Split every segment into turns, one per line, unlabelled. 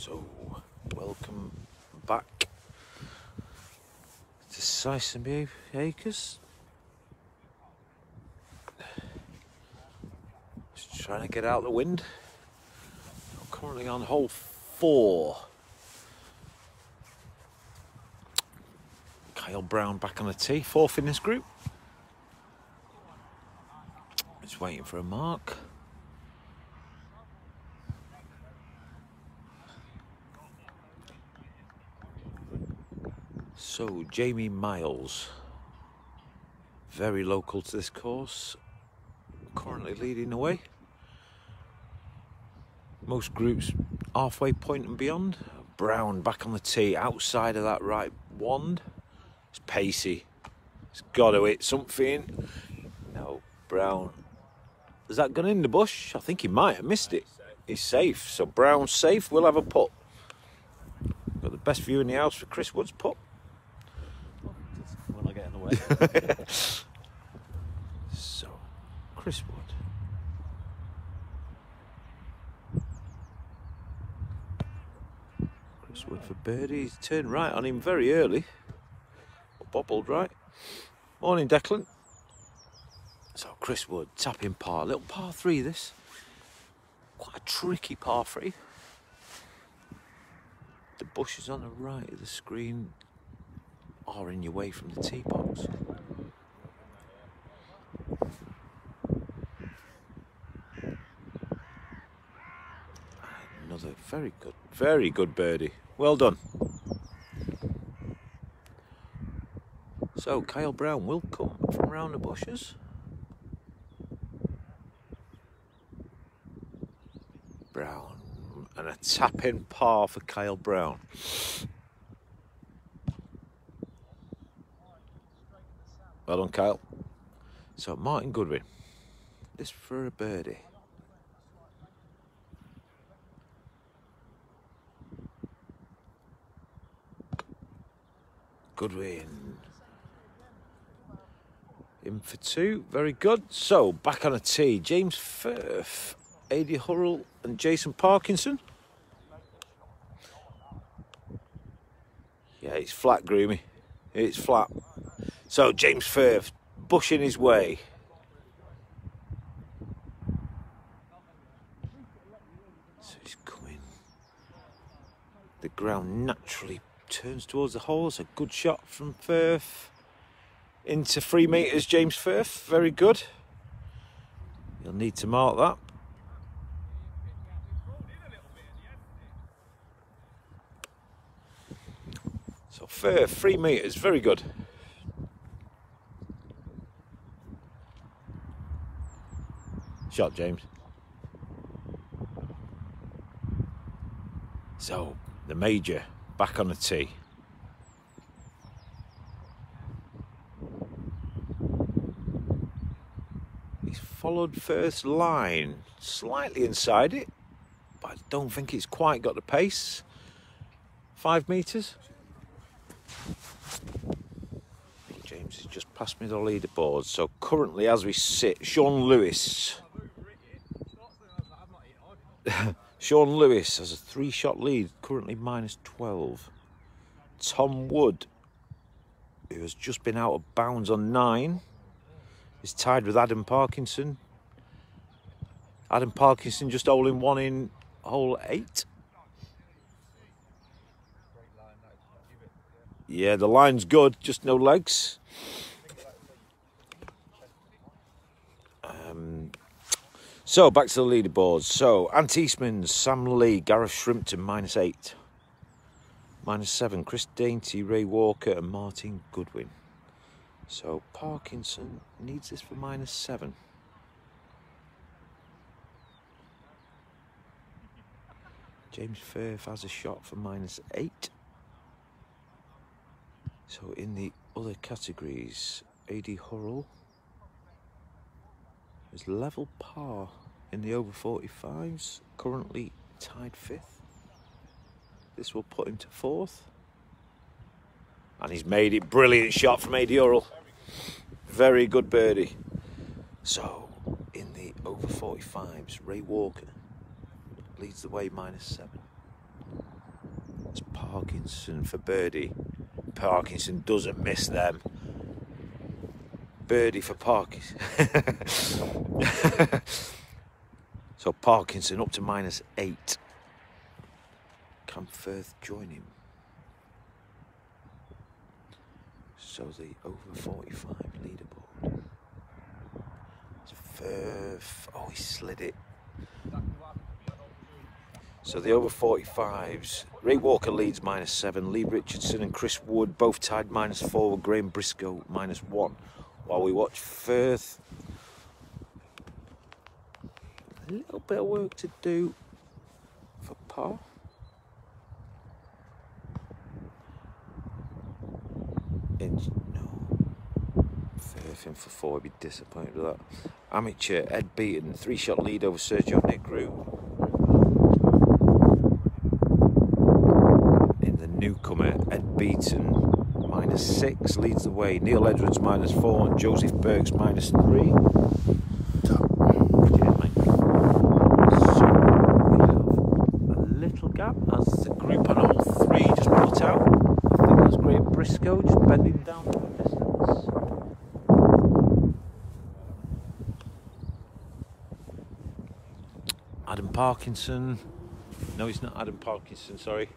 So, welcome back to Sisonby Acres. Just trying to get out the wind. I'm currently on hole 4. Kyle Brown back on the tee, 4th in this group. Just waiting for a mark. So, Jamie Miles, very local to this course, currently leading the way. Most groups halfway point and beyond. Brown back on the tee, outside of that right wand. It's pacey. It's got to hit something. No, Brown. Has that gone in the bush? I think he might have missed it. He's safe. So Brown's safe. We'll have a putt. Got the best view in the house for Chris Wood's putt.
When I get in the way.
So, Chris Wood. Chris Wood for birdie. He's turned right on him very early. Bobbled right. Morning, Declan. So, Chris Wood, tapping par. Little par 3 this. Quite a tricky par 3. The bushes on the right of the screen are in your way from the tee box. Another very good birdie. Well done. So Kyle Brown will come from round the bushes. Brown and a tap-in par for Kyle Brown. Well done, Kyle. So Martin Goodwin, this for a birdie. Goodwin. In for 2, very good. So back on a tee, James Firth, Adi Hurrell and Jason Parkinson. Yeah, it's flat, Groomy. It's flat. So James Firth bushing his way. So he's coming. The ground naturally turns towards the hole. It's a good shot from Firth. Into 3 metres, James Firth. Very good. You'll need to mark that. So Firth, 3 metres. Very good. Shot, James. So, the major back on the tee. He's followed Firth's line, slightly inside it, but I don't think it's quite got the pace. 5 metres. James has just passed me the leaderboard. So currently, as we sit, Sean Lewis. Sean Lewis has a 3-shot lead, currently -12. Tom Wood, who has just been out of bounds on 9, is tied with Adam Parkinson. Adam Parkinson just holing 1 in hole 8. Yeah, the line's good, just no legs. So, back to the leaderboards. So, Ant Eastman, Sam Lee, Gareth Shrimpton, -8. -7, Chris Dainty, Ray Walker and Martin Goodwin. So, Parkinson needs this for -7. James Firth has a shot for -8. So, in the other categories, Adi Hurrell is level par in the over 45s, currently tied 5th. This will put him to 4th. And he's made it. Brilliant shot from Adi Hurrell. Very good birdie. So, in the over 45s, Ray Walker leads the way -7. It's Parkinson for birdie. Parkinson doesn't miss them. Birdie for Parkinson. So Parkinson up to -8. Can Firth join him? So the over 45 leaderboard. It's Firth. Oh, he slid it. So the over 45s, Ray Walker leads -7, Lee Richardson and Chris Wood both tied -4 with Graham Briscoe -1. While we watch Firth, a little bit of work to do for par. No, Firth in for 4, I'd be disappointed with that. Amateur Ed Beaton, 3-shot lead over Sergio Negru. Newcomer Ed Beaton -6 leads the way. Neil Edwards -4 and Joseph Burks -3. Cheers, mate. So we have a little gap as the group on hole 3 just put out. I think that's Graham Briscoe just bending down to the distance. Adam Parkinson. No, he's not Adam Parkinson, sorry.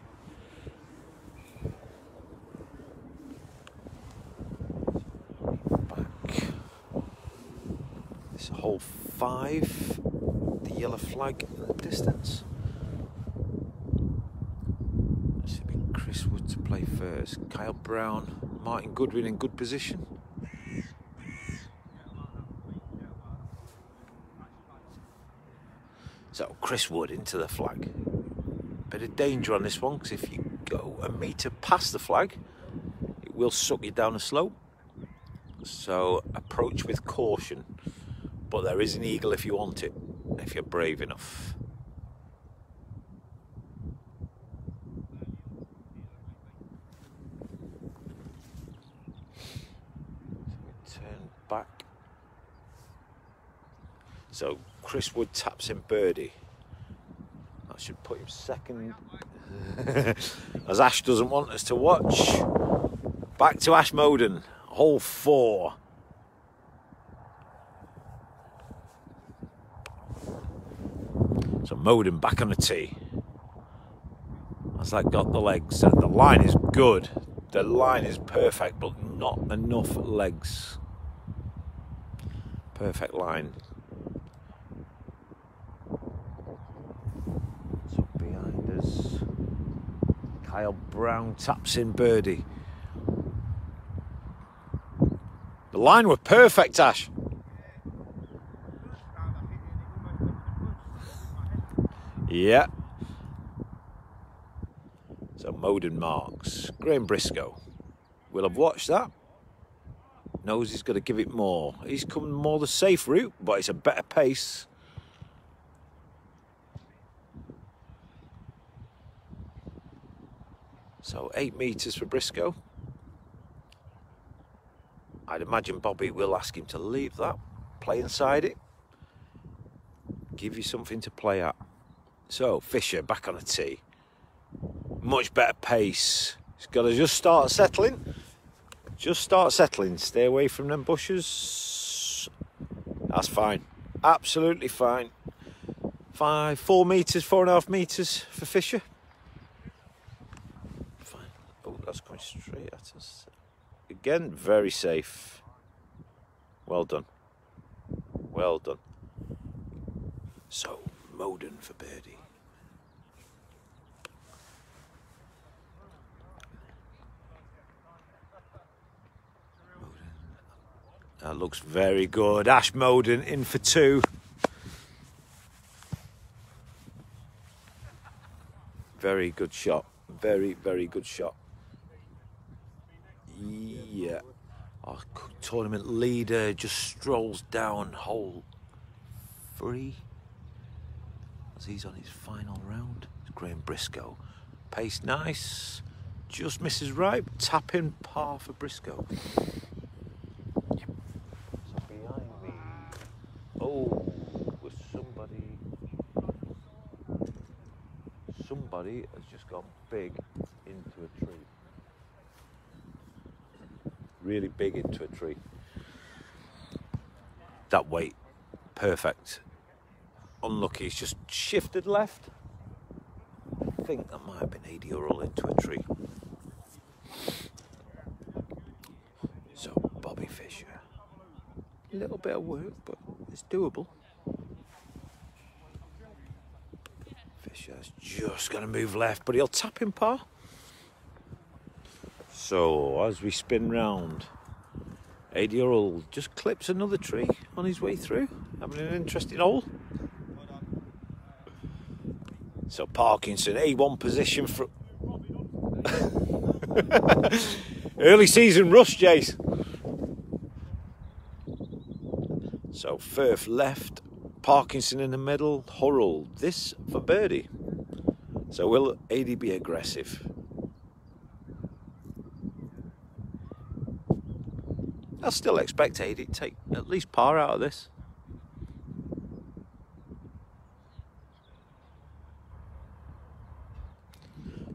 Hole 5, the yellow flag in the distance. It should be Chris Wood to play first. Kyle Brown, Martin Goodwin in good position. So Chris Wood into the flag. Bit of danger on this one because if you go a metre past the flag, it will suck you down a slope. So approach with caution. But there is an eagle if you want it, if you're brave enough. So we turn back. So Chris Wood taps in birdie. That should put him second. As Ash doesn't want us to watch. Back to Ash Moden, hole 4. So Moden back on the tee. Has that got the legs? The line is good. The line is perfect, but not enough legs. Perfect line. So behind us, Kyle Brown taps in birdie. The line were perfect, Ash. Yeah. So Moden marks. Graham Briscoe will have watched that. Knows he's got to give it more. He's come more the safe route, but it's a better pace. So 8 metres for Briscoe. I'd imagine Bobby will ask him to leave that. Play inside it. Give you something to play at. So, Fisher back on the tee. Much better pace. He's got to just start settling. Just start settling. Stay away from them bushes. That's fine. Absolutely fine. 4 metres, 4.5 metres for Fisher. Fine. Oh, that's coming straight at us. Again, very safe. Well done. Well done. So, Moden for birdie. That looks very good. Ash Moden in for 2. Very good shot. Very, very good shot. Yeah. Our tournament leader just strolls down hole 3. As he's on his final round. It's Graham Briscoe. Pace nice. Just misses right. Tap in par for Briscoe. Yep. So behind me. Oh, was somebody has just gone big into a tree. Really big into a tree. That weight, perfect. Unlucky, he's just shifted left. I think that might have been 80 Euro into a tree. So, Bobby Fischer. A little bit of work, but it's doable. Fischer's just going to move left, but he'll tap in par. So, as we spin round, 80-year-old just clips another tree on his way through, having an interesting hole. So Parkinson, A1 position for early season rush, Jace. So Firth left, Parkinson in the middle, Hurrell this for birdie. So will AD be aggressive? I'll still expect AD to take at least par out of this.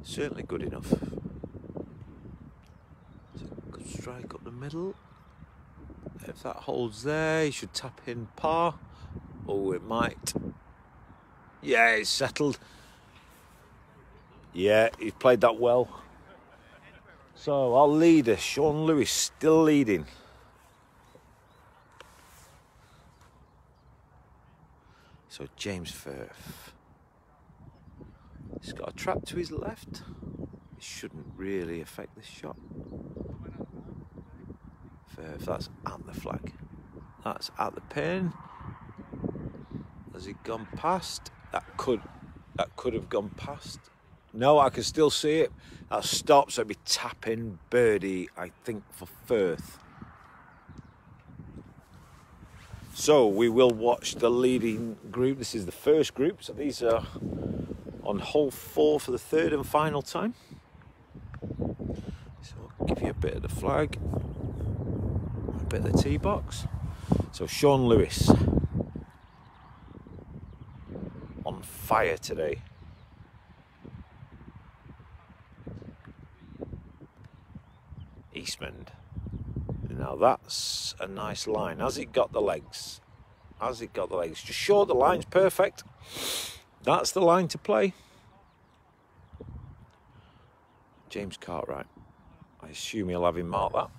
Certainly good enough. So good strike up the middle. If that holds there, he should tap in par. Oh, it might. Yeah, it's settled. Yeah, he's played that well. So our leader, Sean Lewis, still leading. So James Firth. He's got a trap to his left. It shouldn't really affect this shot. Firth, that's at the flag. That's at the pin. Has he gone past? That could have gone past. No, I can still see it. That stops, so it'll be tapping birdie, I think, for Firth. So we will watch the leading group. This is the first group, so these are on hole 4 for the third and final time. So I'll give you a bit of the flag, a bit of the tee box. So Sean Lewis on fire today. Eastman. Now that's a nice line. Has it got the legs? Has it got the legs? Just short the line's perfect. That's the line to play. James Cartwright. I assume he'll have him mark that.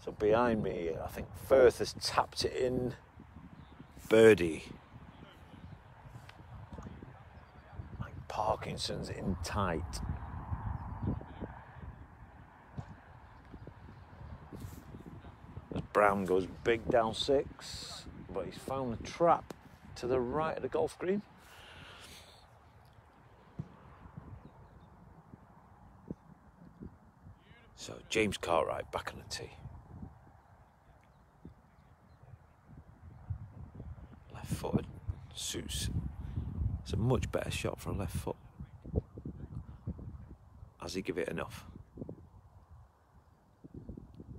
So behind me, I think Firth has tapped it in. Birdie. Like Parkinson's in tight. As Brown goes big down 6, but he's found a trap to the right of the golf green. So James Cartwright back on the tee. Left footed suits. It's a much better shot for a left foot. Has he give it enough?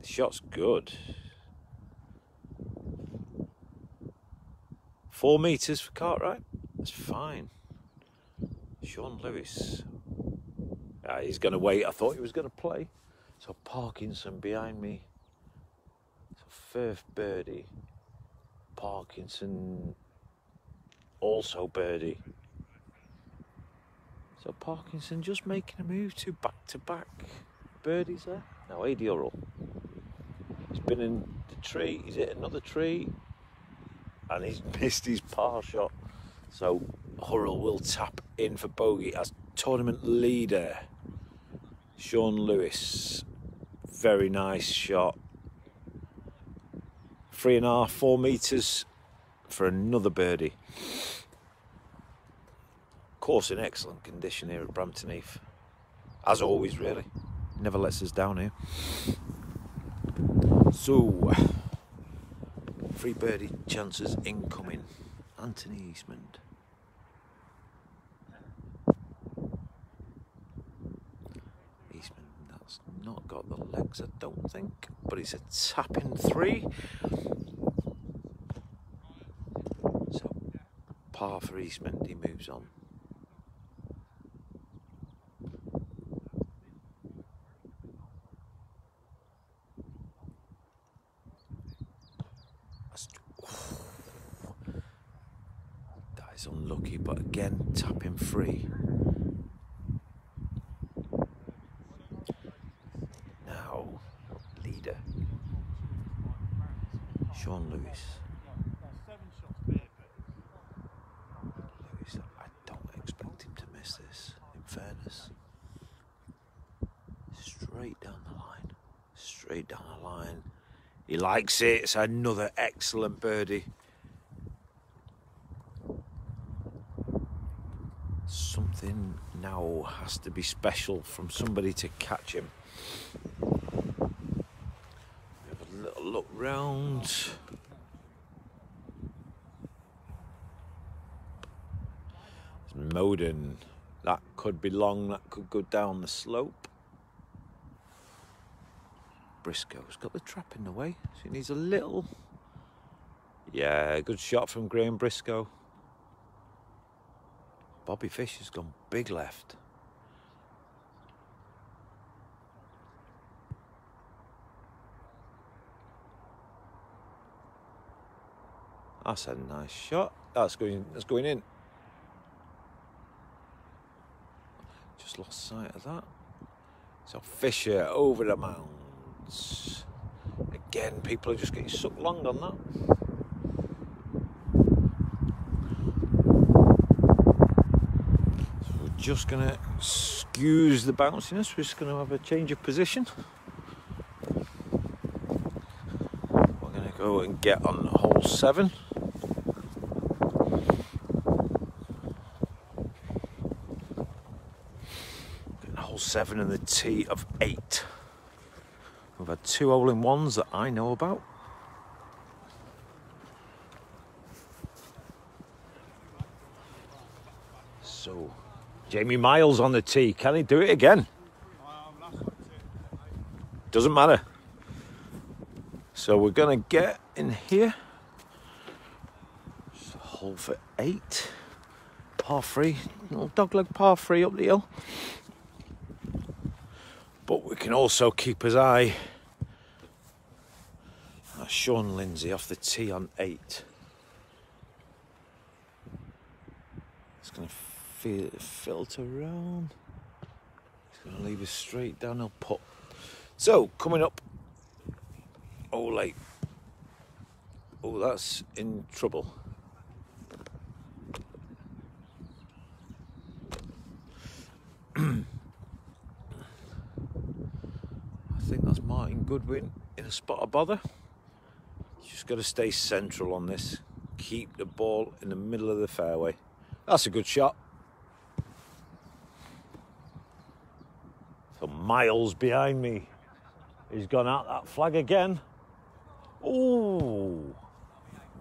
The shot's good. 4 metres for Cartwright. That's fine. Sean Lewis. He's going to wait. I thought he was going to play. So Parkinson behind me. So Firth birdie. Parkinson also birdie. So Parkinson just making a move to back-to-back birdies there. Now 80 Euro. He's been in the tree. He's hit another tree. And he's missed his par shot. So Hurrell will tap in for bogey as tournament leader. Sean Lewis, very nice shot. 3.5, 4 metres for another birdie. Course in excellent condition here at Brampton Heath. As always, really. Never lets us down here. So, 3 birdie chances incoming. Anthony Eastman. That's not got the legs, I don't think, but it's a tapping 3. So par for Eastman, he moves on. He's unlucky, but again, tapping free. Now, leader. Sean Lewis. Lewis, I don't expect him to miss this, in fairness. Straight down the line. Straight down the line. He likes it. It's another excellent birdie. Something now has to be special from somebody to catch him. Have a little look round. It's Moden. That could be long. That could go down the slope. Briscoe's got the trap in the way, so he needs a little. Yeah, good shot from Graham Briscoe. Bobby Fish has gone big left. That's a nice shot. That's going in. Just lost sight of that. So Fisher over the mounds. Again, people are just getting sucked long on that. So we're just going to excuse the bounciness. We're just going to have a change of position. We're going to go and get on hole 7. Hole 7 and the tee of 8. We've had 2 hole-in-ones that I know about. So, Jamie Miles on the tee. Can he do it again? Doesn't matter. So we're going to get in here. Just a hole for 8. Par 3. Little dogleg par 3 up the hill. But we can also keep his eye on Sean Lindsay off the tee on 8. It's going to filter around. It's going to leave us straight downhill putt. So, coming up. Oh, late. Oh, that's in trouble. I think that's Martin Goodwin in a spot of bother. You just got to stay central on this. Keep the ball in the middle of the fairway. That's a good shot. So Miles behind me. He's gone out that flag again. Oh,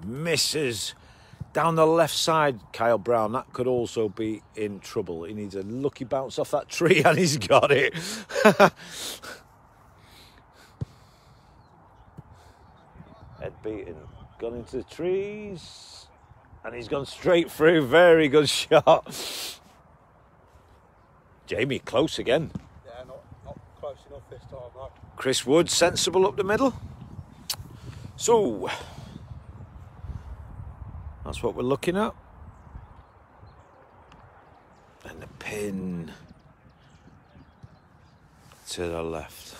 misses down the left side, Kyle Brown. That could also be in trouble. He needs a lucky bounce off that tree and he's got it. Head beaten, gone into the trees, and he's gone straight through. Very good shot. Jamie, close again.
Yeah, not close enough this time, though.
Chris Wood, sensible up the middle. So, that's what we're looking at. And the pin to the left.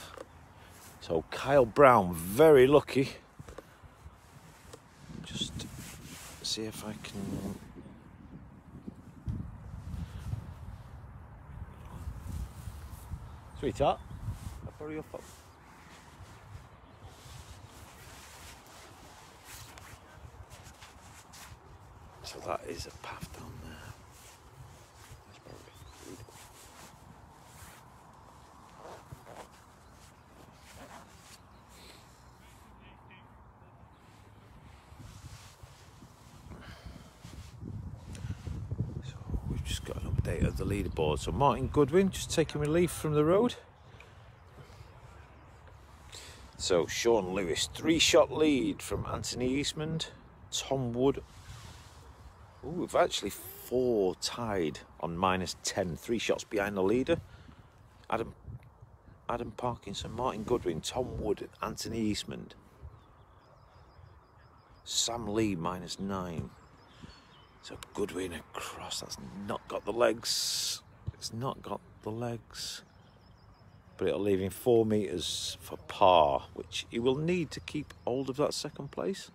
So Kyle Brown, very lucky. Just see if I can. Sweetheart, I'll borrow your phone. So that is a path down there. Got an update of the leaderboard. So Martin Goodwin just taking relief from the road. So Sean Lewis, 3-shot lead from Anthony Eastman, Tom Wood. Oh, we've actually 4 tied on -10, 3 shots behind the leader. Adam Parkinson, Martin Goodwin, Tom Wood, Anthony Eastman. Sam Lee -9. So Goodwin across, that's not got the legs. It's not got the legs. But it'll leave him 4 metres for par, which he will need to keep hold of that second place.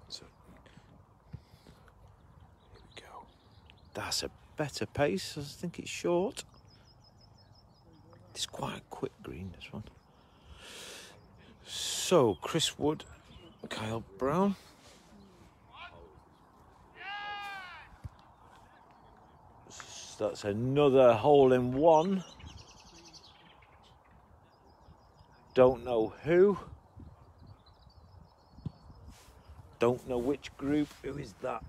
So, here we go. That's a better pace. I think it's short. It's quite a quick green, this one. So, Chris Wood, Kyle Brown. That's another hole-in-one. Don't know who. Don't know which group. Who is that?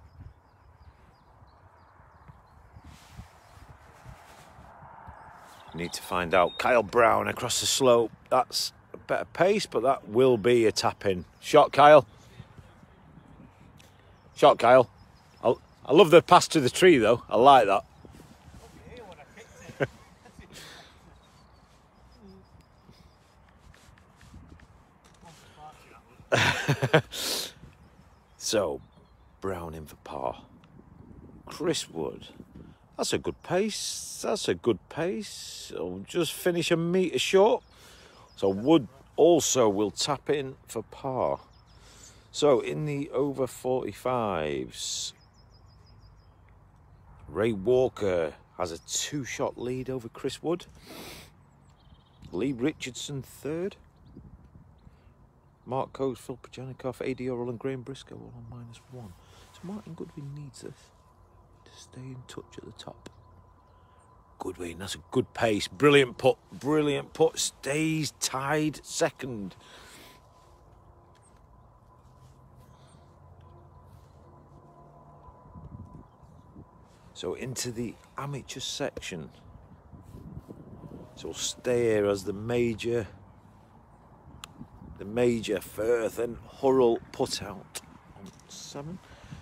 Need to find out. Kyle Brown across the slope. That's a better pace, but that will be a tap-in. Shot, Kyle. Shot, Kyle. I love the pass to the tree, though. I like that. So, Brown in for par. Chris Wood. That's a good pace. That's a good pace. I'll just finish a metre short. So Wood also will tap in for par. So in the over 45s, Ray Walker has a 2-shot lead over Chris Wood. Lee Richardson third. Mark Coates, Phil Pajanikov, A.D. Orrell and Graham Briscoe all on -1. So Martin Goodwin needs this to stay in touch at the top. Goodwin, that's a good pace. Brilliant putt. Brilliant putt. Stays tied second. So into the amateur section. So we'll stay here as the major Firth and Hurrell put out on 7.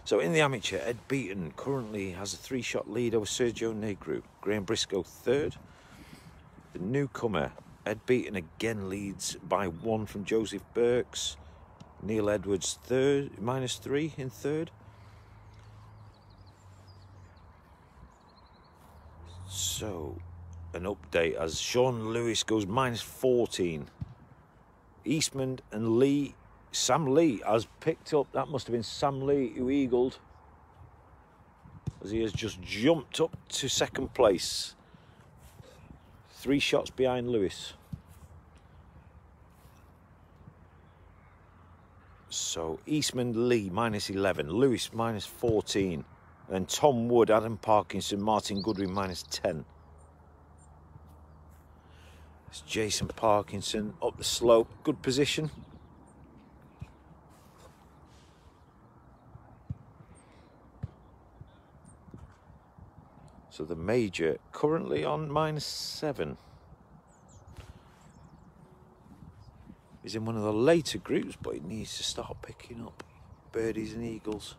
So in the amateur, Ed Beaton currently has a 3-shot lead over Sergio Negru. Graham Briscoe third. The newcomer, Ed Beaton, again leads by 1 from Joseph Burks. Neil Edwards third, -3 in third. So an update as Sean Lewis goes -14. Eastman and Lee, Sam Lee has picked up, that must have been Sam Lee who eagled, as he has just jumped up to second place. 3 shots behind Lewis. So Eastman, Lee -11, Lewis -14, and Tom Wood, Adam Parkinson, Martin Goodwin -10. It's Jason Parkinson up the slope, good position. So the major currently on -7. He's in one of the later groups, but he needs to start picking up birdies and eagles.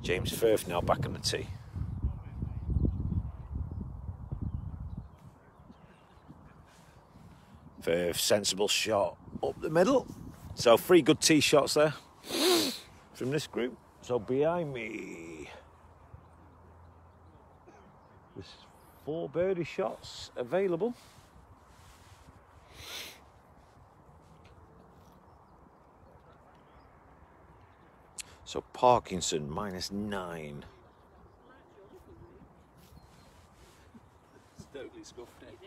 James Firth now back on the tee. Firth, sensible shot up the middle. So 3 good tee shots there from this group. So behind me, there's 4 birdie shots available. So Parkinson -9.
It's totally scuffed it.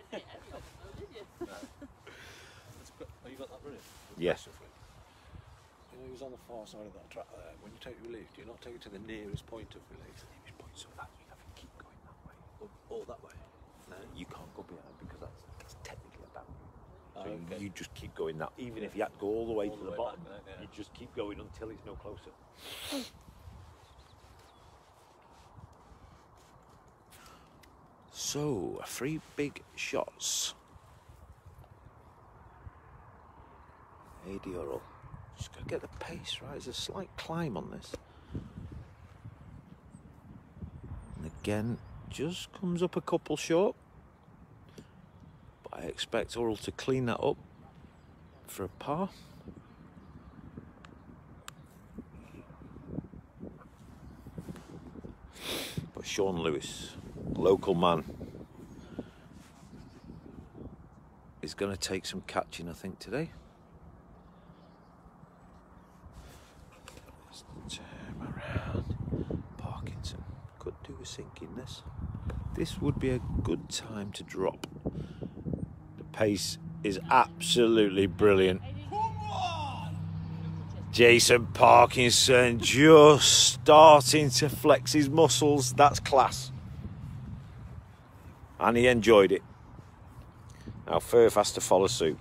Oh, you got that running?
Yes.
You know, he was on the far side of that track there. When you take relief, do you not take it to the nearest point of relief? The nearest point, so that you have to keep going that way. Or that way?
No, you can't go behind because that's technically a boundary. So
Okay.
you just keep going that. Even if you had to go all the way
All
to
the
the
way
bottom,
back there, yeah.
you just keep going until it's no closer. So 3 big shots. A.D. Orrell. Just got to get the pace right. There's a slight climb on this. And again, just comes up a couple short. I expect Hurrell to clean that up for a par. But Sean Lewis, local man, is going to take some catching, I think, today. Let's turn around. Parkinson could do a sinking this. This would be a good time to drop. The pace is absolutely brilliant. Jason Parkinson just starting to flex his muscles. That's class. And he enjoyed it. Now Firth has to follow suit.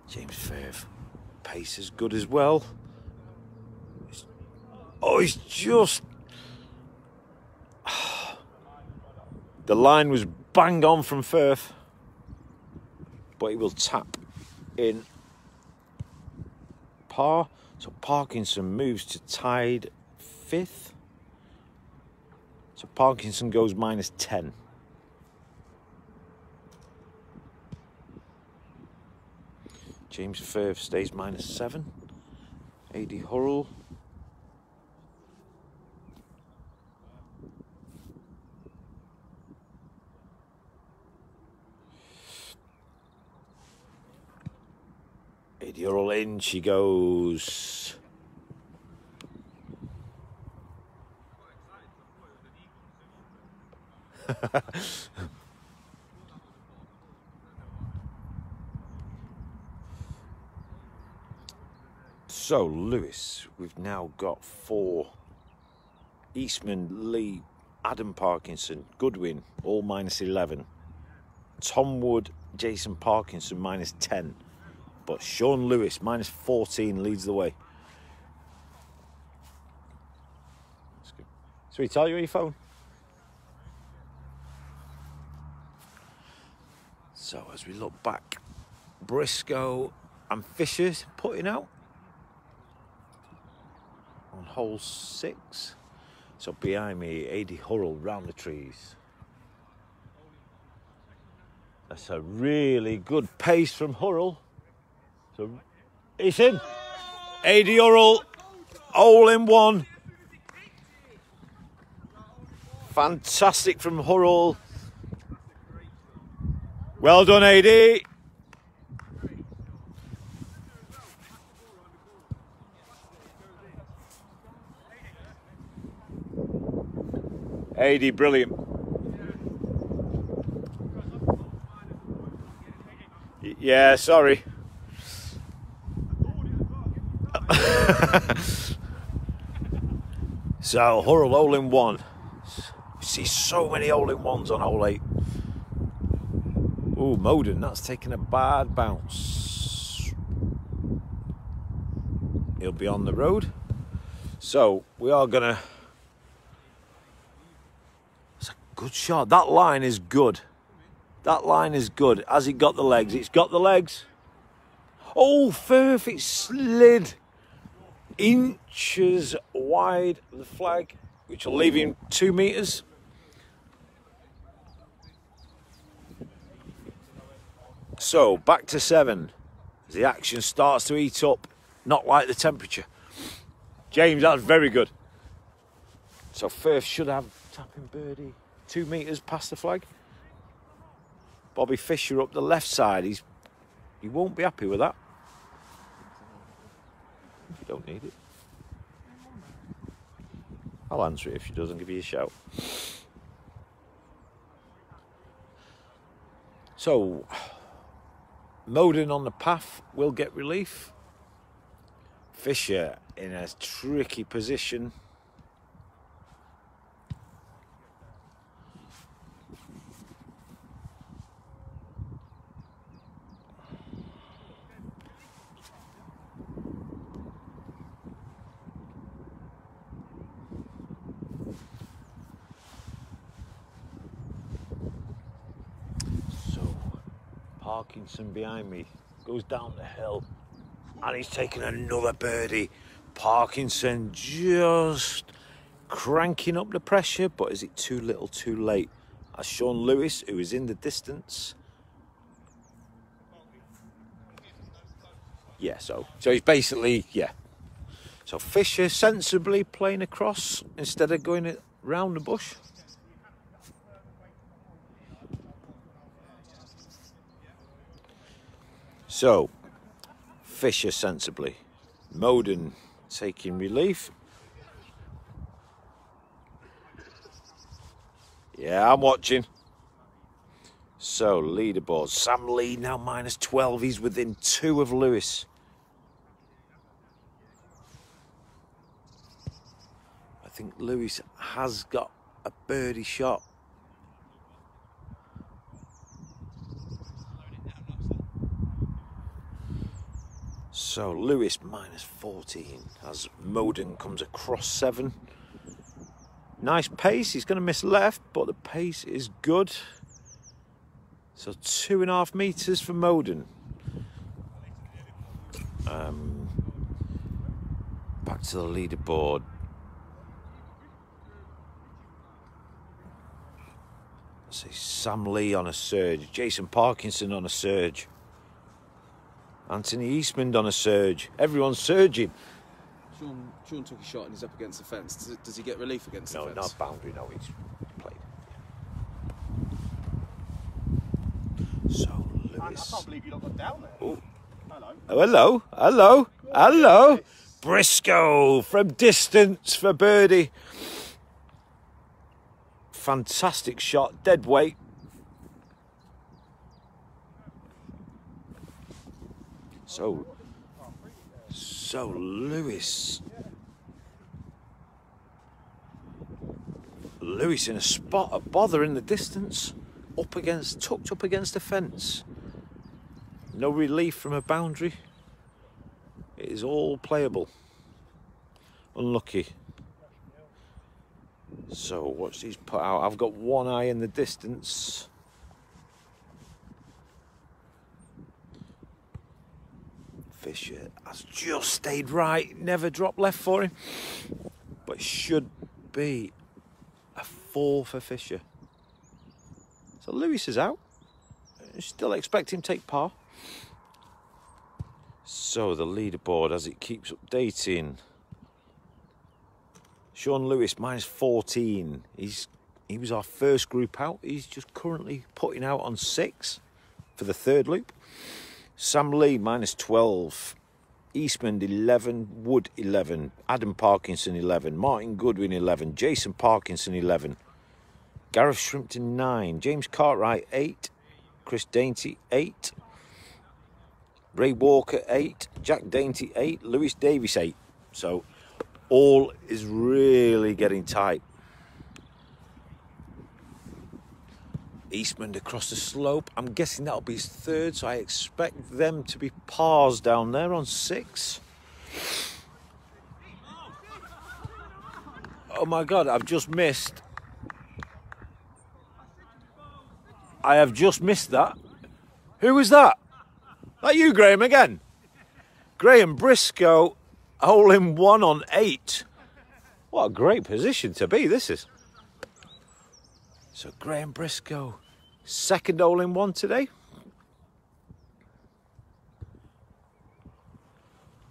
James Firth, pace is good as well. Oh, he's just... The line was bang on from Firth, but he will tap in par. So Parkinson moves to tied 5th. So Parkinson goes -10. James Firth stays -7. A.D. Hurrell. A.D. Hurrell in, she goes. So Lewis, we've now got 4. Eastman, Lee, Adam Parkinson, Goodwin, all -11. Tom Wood, Jason Parkinson -10. But Sean Lewis -14 leads the way. Sweetie, are you on your phone? So as we look back, Briscoe and Fisher's putting out on hole 6. So behind me, A.D. Hurrell round the trees. That's a really good pace from Hurrell. So it's in. A.D. Hurrell, hole in 1. Fantastic from Hurrell. Well done, A.D. A.D. brilliant. Yeah, sorry. So Hurrell hole in 1. You see so many hole in 1s on hole 8. Oh, Moden, that's taken a bad bounce. He'll be on the road. So we are gonna. It's a good shot. That line is good. That line is good. Has it got the legs? It's got the legs. Oh, Firth, it slid inches wide of the flag, which will leave him 2 metres. So back to 7 as the action starts to heat up, not like the temperature. James, that's very good. So Firth should have tapping birdie 2 metres past the flag. Bobby Fischer up the left side. He won't be happy with that. You don't need it. I'll answer it if she doesn't give you a shout. So Moden on the path will get relief. Fisher in a tricky position. Parkinson behind me goes down the hill and he's taken another birdie. Parkinson just cranking up the pressure, but is it too little too late? That's Sean Lewis, who is in the distance. Yeah, so he's basically, yeah. So Fisher sensibly playing across instead of going round the bush. So, Fisher sensibly. Moden taking relief. Yeah, I'm watching. So, leaderboard. Sam Lee now minus 12. He's within 2 of Lewis. I think Lewis has got a birdie shot. So Lewis minus 14 as Moden comes across 7. Nice pace. He's going to miss left, but the pace is good. So 2.5 meters for Moden. Back to the leaderboard. Let's see, Sam Lee on a surge. Jason Parkinson on a surge. Anthony Eastman on a surge. Everyone's surging.
Sean took a shot and he's up against the fence. Does he get relief against the fence?
No, not boundary. No, he's played. So Lewis.
I can't believe you lot got down there.
Oh.
Hello.
Oh, hello, hello, hello. Briscoe from distance for birdie. Fantastic shot, dead weight. So Lewis in a spot of bother in the distance, tucked up against the fence. No relief from a boundary. It is all playable. Unlucky. So what's he's put out? I've got one eye in the distance. Fisher has just stayed right, never dropped left for him, but it should be a 4 for Fisher. So Lewis is out. Still expect him to take par. So the leaderboard as it keeps updating. Sean Lewis minus 14. He was our first group out. He's just currently putting out on 6 for the 3rd loop. Sam Lee minus 12. Eastman 11. Wood 11. Adam Parkinson 11. Martin Goodwin 11. Jason Parkinson 11. Gareth Shrimpton 9. James Cartwright 8. Chris Dainty 8. Ray Walker 8. Jack Dainty 8. Lewis Davis 8. So all is really getting tight. Eastman across the slope. I'm guessing that'll be his 3rd, so I expect them to be pars down there on 6. Oh my God, I've just missed. I have just missed that. Who was that? That you, Graham, again? Graham Briscoe, hole in 1 on 8. What a great position to be, this is. So Graham Briscoe, 2nd hole in 1 today.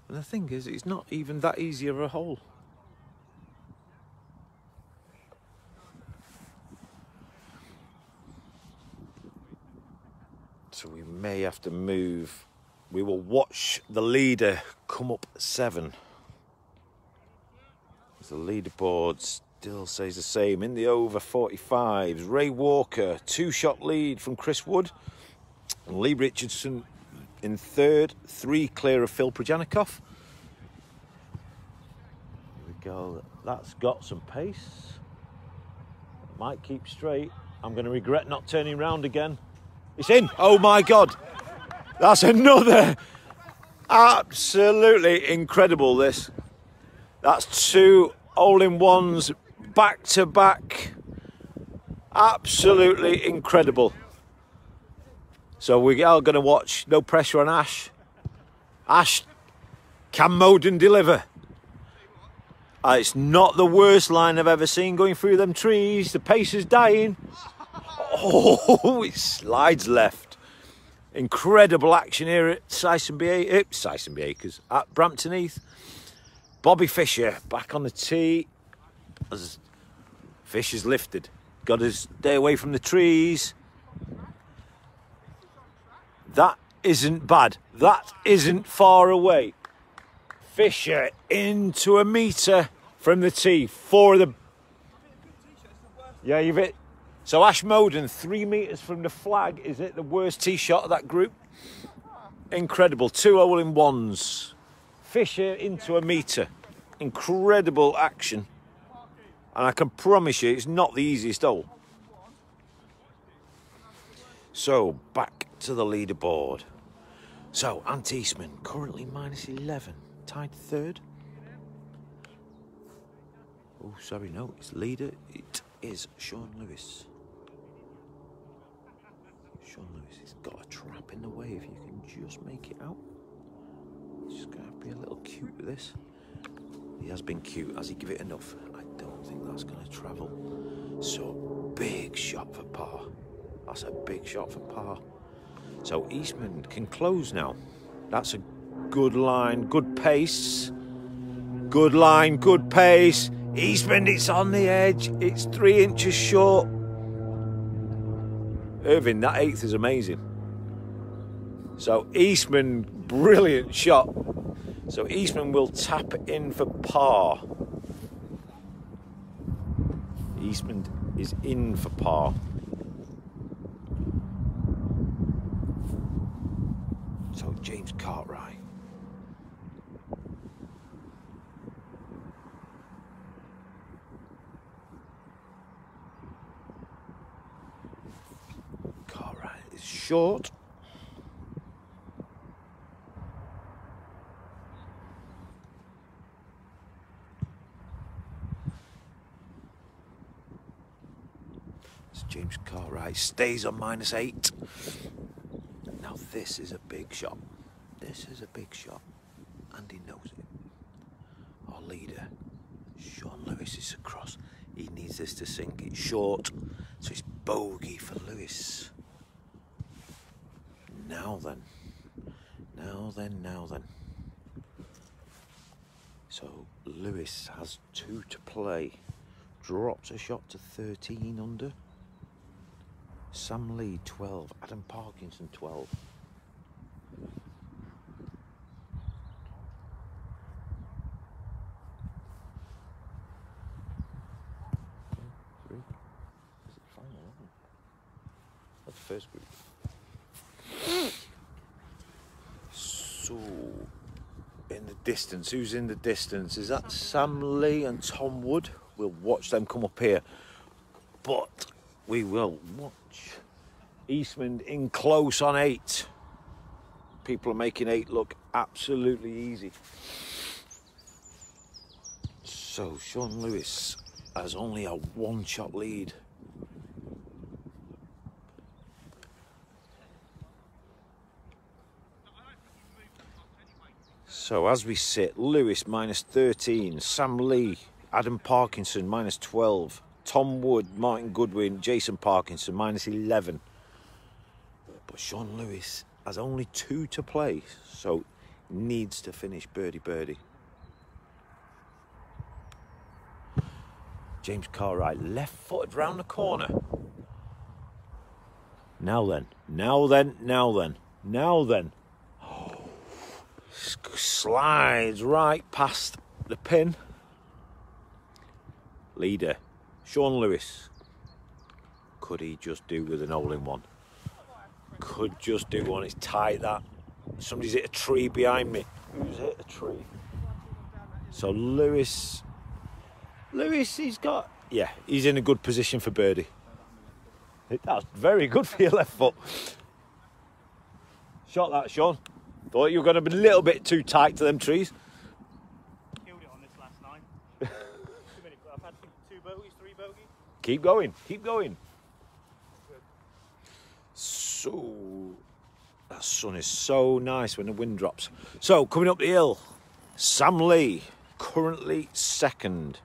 And the thing is, it's not even that easy of a hole. So we may have to move. We will watch the leader come up 7. The leaderboard still says the same. In the over 45s, Ray Walker, 2-shot lead from Chris Wood. And Lee Richardson in 3rd, 3 clear of Phil Projanikoff. Here we go. That's got some pace. Might keep straight. I'm going to regret not turning round again. It's in. Oh my God. That's another. Absolutely incredible, this. That's 2 hole-in-ones back to back. Absolutely incredible. So we are going to watch. No pressure on Ash. Ash, can Moden deliver? It's not the worst line I've ever seen going through them trees. The pace is dying. Oh, it slides left. Incredible action here at Sysonby Acres at Brampton Heath. Bobby Fisher back on the tee as Fisher's lifted. Got to stay away from the trees. That isn't bad. That isn't far away. Fisher into a metre from the tee. 4 of the... Yeah, you've hit. So Ash Moden, 3 metres from the flag. Is it the worst tee shot of that group? Incredible. 2 hole-in-ones. Fisher into a metre. Incredible action. And I can promise you, it's not the easiest hole. So, back to the leaderboard. So, Ant Eastman, currently -11. Tied 3rd. Oh, sorry, no, it's leader. It is Sean Lewis. Sean Lewis has got a trap in the way if you can just make it out. He's just going to be a little cute with this. He has been cute. Has he give it enough? I don't think that's going to travel. So, big shot for par. That's a big shot for par. So, Eastman can close now. That's a good line, good pace. Good line, good pace. Eastman, it's on the edge. It's 3 inches short. Irving, that 8th is amazing. So Eastman, brilliant shot. So Eastman will tap in for par. Eastman is in for par. So James Cartwright. Cartwright is short. James Cartwright stays on -8. Now this is a big shot. This is a big shot. And he knows it. Our leader, Sean Lewis, is across. He needs this to sink. It's short. So it's bogey for Lewis. Now then. Now then, now then. So Lewis has 2 to play. Drops a shot to 13 under. Sam Lee 12, Adam Parkinson 12. Is it final, isn't it? That's the first group. So, in the distance, who's in the distance? Is that Sam Lee and Tom Wood? We'll watch them come up here. But we will watch Eastman in close on 8. People are making 8 look absolutely easy. So Sean Lewis has only a 1-shot lead. So as we sit, Lewis -13, Sam Lee, Adam Parkinson -12. Tom Wood, Martin Goodwin, Jason Parkinson, -11. But Sean Lewis has only 2 to play, so needs to finish birdie. James Cartwright, left-footed round the corner. Now then. Oh, slides right past the pin. Leader. Sean Lewis, could he just do with an hole-in-one? Could just do one. It's tight, that. Somebody's hit a tree behind me. Who's hit a tree? So Lewis, he's got... Yeah, he's in a good position for birdie. That's very good for your left foot. Shot that, Sean. Thought you were going to be a little bit too tight to them trees.
Killed it on this last night. I've had 2 bogeys, 3 bogeys.
Keep going. So, that sun is so nice when the wind drops. So, coming up the hill, Sam Lee, currently 2nd.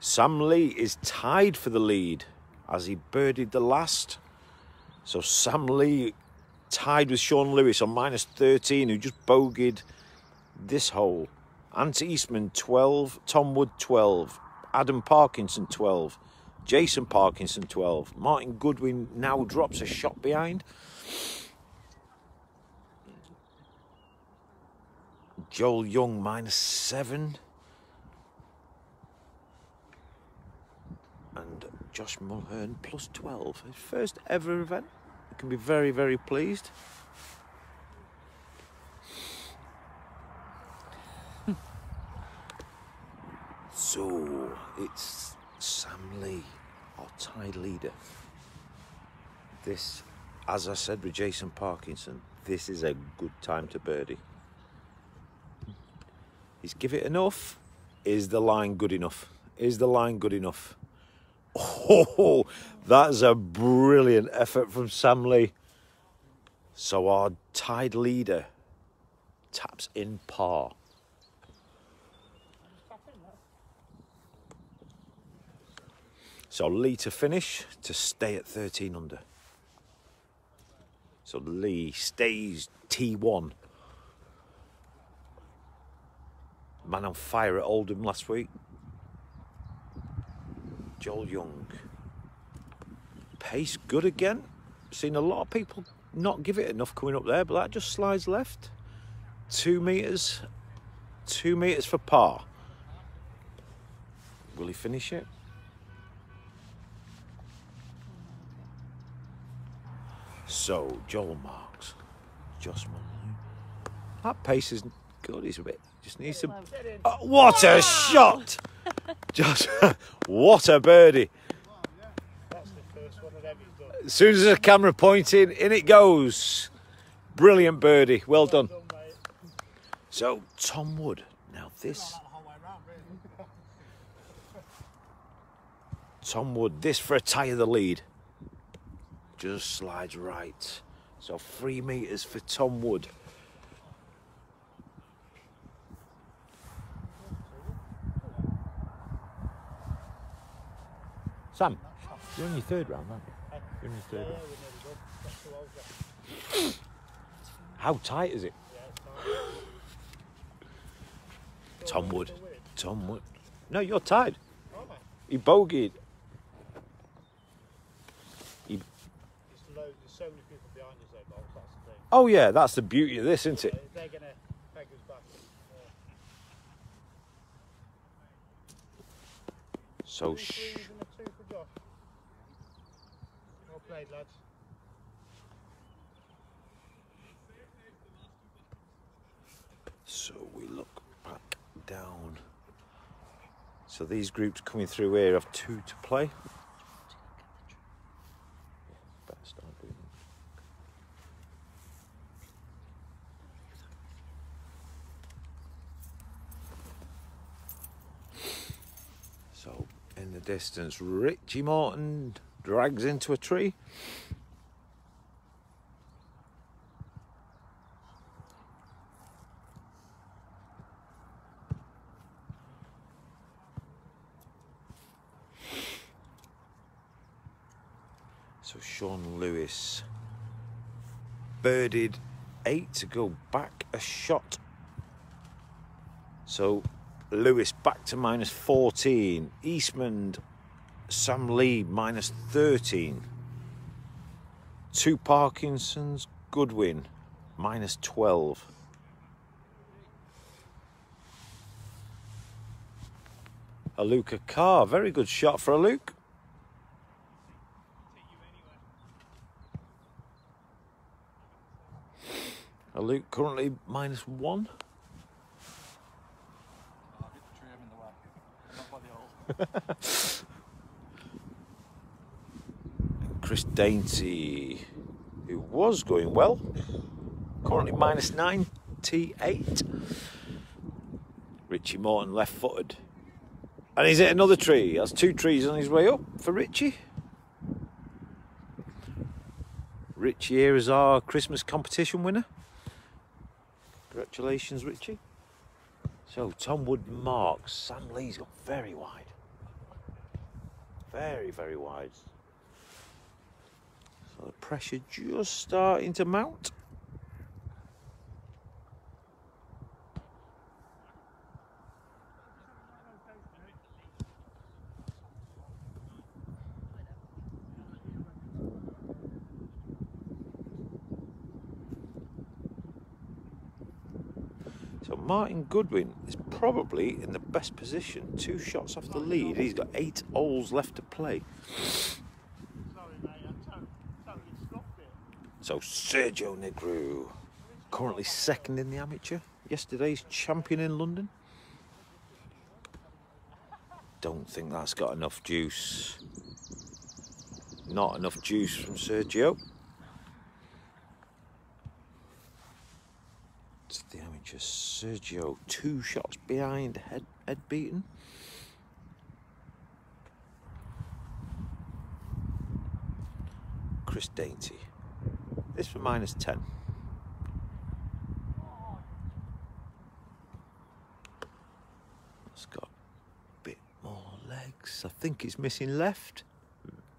Sam Lee is tied for the lead as he birdied the last. So Sam Lee tied with Sean Lewis on minus 13, who just bogeyed this hole. Ant Eastman 12, Tom Wood 12, Adam Parkinson 12, Jason Parkinson 12. Martin Goodwin now drops a shot behind. Joel Young minus 7. And Josh Mulhern plus 12. His first ever event. He can be very, very pleased. So it's Sam Lee, our tied leader. This, as I said with Jason Parkinson, this is a good time to birdie. He's give it enough. Is the line good enough? Is the line good enough? Oh, that's a brilliant effort from Sam Lee. So our tied leader taps in par. So Lee to finish, to stay at 13 under. So Lee stays T1. Man on fire at Oldham last week. Joel Young. Pace good again. Seen a lot of people not give it enough coming up there, but that just slides left. 2 metres. 2 metres for par. Will he finish it? So, Joel marks. Josh Mulhern. That pace is good. He's a bit. Just needs to. What a shot! Just what a birdie.
That's the first one that Emmy's done.
As soon as the camera pointing, in it goes. Brilliant birdie. Well done.
Mate.
So, Tom Wood. Now this. Tom Wood. This for a tie of the lead. Just slides right. So 3 metres for Tom Wood. Sam, you're in your third round, aren't you? You're in your third round.
We're nearly done. That's 2 holes left.
How tight is it?
Yeah, it's
Tom Wood. Tom Wood. No, you're tied.
Oh, man.
He bogeyed.
There's so many people behind us, though, Bob. That's the thing.
Oh yeah, that's the beauty of this, isn't it?
They're going to peg us back.
So
2 threes and a 2 for Josh. Well played, lads.
So we look back down. So these groups coming through here have 2 to play. Better start doing it. So in the distance, Richie Morton drags into a tree. So Sean Lewis birdied 8 to go back a shot. So Lewis back to minus 14. Eastman, Sam Lee minus 13. 2 Parkinsons, Goodwin minus 12. A Luca Carr, very good shot for a Luke. A Luke currently minus 1. Chris Dainty, who was going well, currently minus 98. Richie Morton left-footed, and he's hit another tree. That's 2 trees on his way up for Richie. Richie here is our Christmas competition winner. Congratulations, Richie. So Tom Wood marks. Sam Lee's got very wide. Very, very wide. The pressure just starting to mount. So Martin Goodwin is probably in the best position. 2 shots off the lead. He's got 8 holes left to play. So Sergio Negru, currently 2nd in the amateur. Yesterday's champion in London. Don't think that's got enough juice. Not enough juice from Sergio. It's the amateur Sergio, 2 shots behind, head beaten. Chris Dainty. This for -10. It's got a bit more legs. I think it's missing left.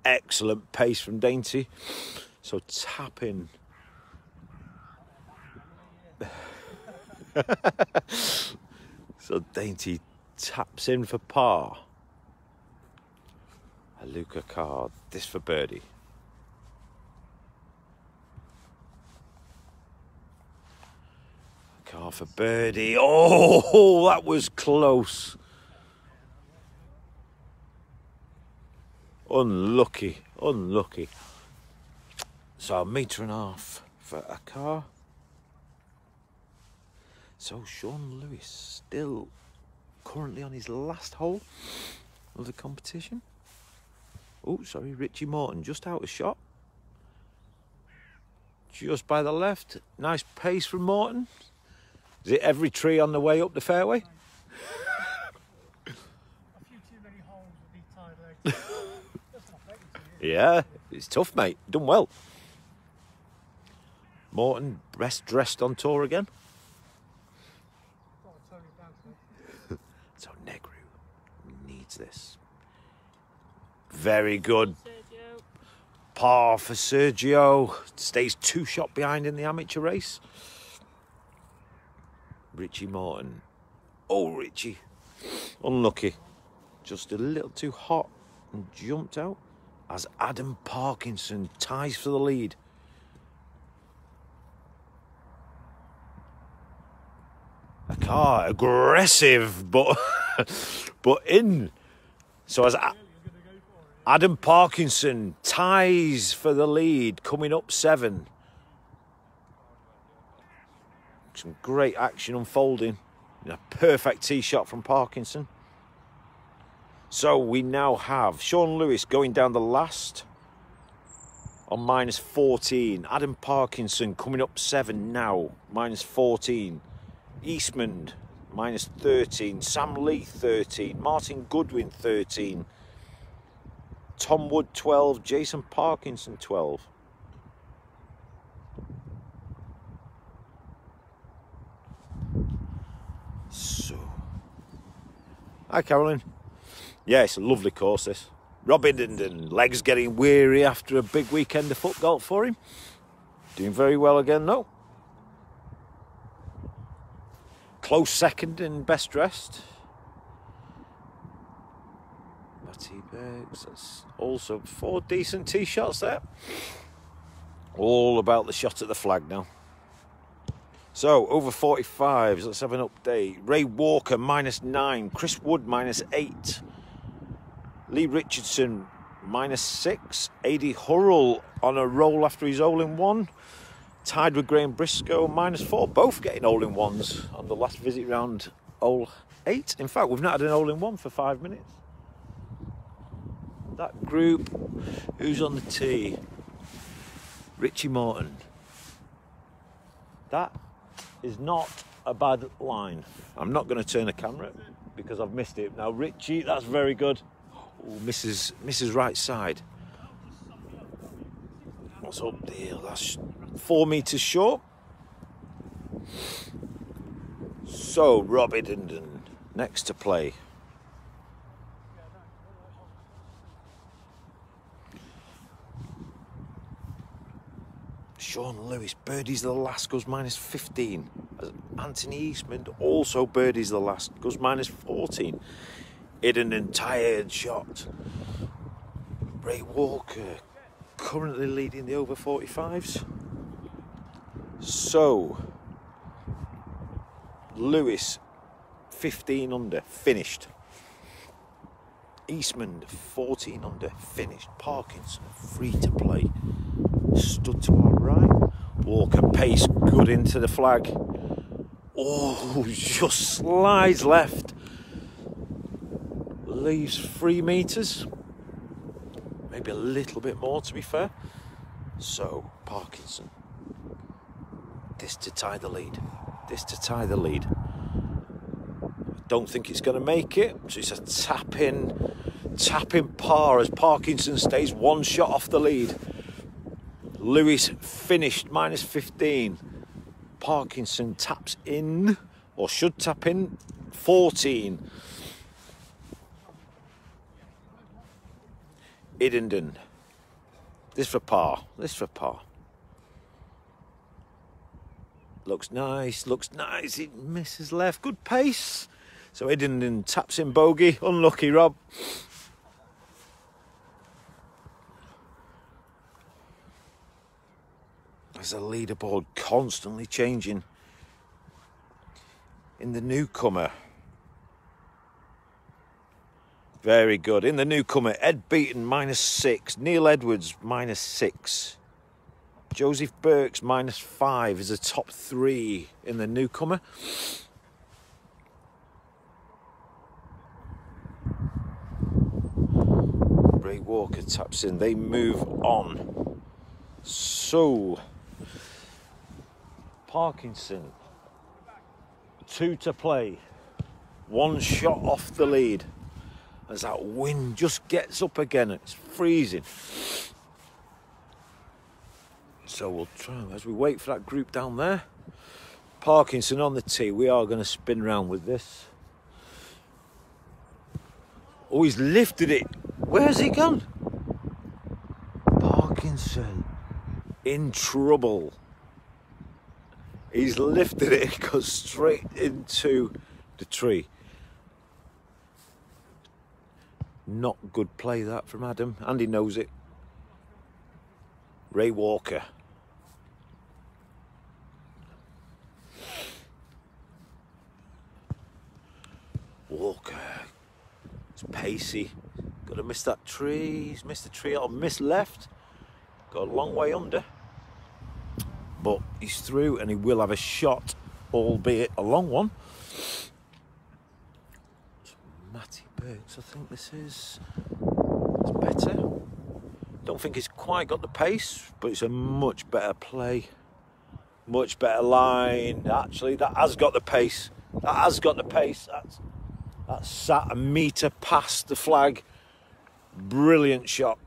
Excellent pace from Dainty. So tapping. So Dainty taps in for par. A Luca card. This for birdie. Car for birdie. Oh, that was close. Unlucky, unlucky. So a metre and a half for a car. So Sean Lewis still currently on his last hole of the competition. Oh, sorry, Richie Morton just out of shot. Just by the left. Nice pace from Morton. Is it every tree on the way up the fairway?
A few too many holes with these tired legs.
Yeah, it's tough, mate. Done well. Morton, best dressed on tour again. So Negru needs this. Very good. Par for Sergio. Stays 2 shot behind in the amateur race. Richie Morton. Oh, Richie. Unlucky. Just a little too hot and jumped out as Adam Parkinson ties for the lead. A car aggressive, but in. So as Adam Parkinson ties for the lead, coming up 7. Some great action unfolding. A perfect tee shot from Parkinson. So we now have Sean Lewis going down the last on -14. Adam Parkinson coming up 7 now, -14. Eastman -13. Sam Lee 13. Martin Goodwin 13. Tom Wood 12. Jason Parkinson 12. So, hi Carolyn. Yeah, it's a lovely course this. Rob Hindenden, legs getting weary after a big weekend of FootGolf for him. Doing very well again though. Close 2nd in best dressed. Matty Beggs, that's also 4 decent tee shots there. All about the shot at the flag now. So, over 45s, let's have an update. Ray Walker, -9. Chris Wood, -8. Lee Richardson, -6. A.D. Hurrell on a roll after his hole-in-one. Tied with Graham Briscoe, -4. Both getting hole-in-ones on the last visit round, hole 8. In fact, we've not had an hole-in-one for 5 minutes. That group, who's on the tee? Richie Morton. That is not a bad line. I'm not going to turn the camera because I've missed it. Now Richie, that's very good. Oh, misses right side. What's up there? That's 4 metres short. So Rob Hindenden next to play. Sean Lewis birdies the last, goes minus 15. Anthony Eastman also birdies the last, goes minus 14. Hidden and tired shot. Ray Walker currently leading the over 45s. So, Lewis 15 under, finished. Eastman 14 under, finished. Parkinson free to play, stood to our right. Walker pace good into the flag. Oh, just slides left. Leaves 3 meters. Maybe a little bit more, to be fair. So, Parkinson. This to tie the lead. This to tie the lead. Don't think it's going to make it. So it's a tap-in par as Parkinson stays 1 shot off the lead. Lewis finished minus 15. Parkinson taps in, or should tap in, 14. Iddenden. This for par. This for par. Looks nice. Looks nice. It misses left. Good pace. So Iddenden taps in bogey. Unlucky, Rob. There's a leaderboard constantly changing. In the newcomer. Very good. In the newcomer, Ed Beaton minus 6. Neil Edwards minus 6. Joseph Burks minus 5 is the top 3 in the newcomer. Ray Walker taps in. They move on. So, Parkinson, 2 to play. 1 shot off the lead. As that wind just gets up again, it's freezing. So we'll try, as we wait for that group down there. Parkinson on the tee, we are going to spin round with this. Oh, he's lifted it. Where's he gone? Parkinson in trouble. He's lifted it, it goes straight into the tree. Not good play that from Adam, and he knows it. Ray Walker. Walker. It's pacey. Got to miss that tree. He's missed the tree or missed left. Got a long way under. But he's through and he will have a shot, albeit a long one. Matty Burks, I think this is. It's better. Don't think he's quite got the pace, but it's a much better play. Much better line. Actually, that has got the pace. That has got the pace. That's sat a metre past the flag. Brilliant shot.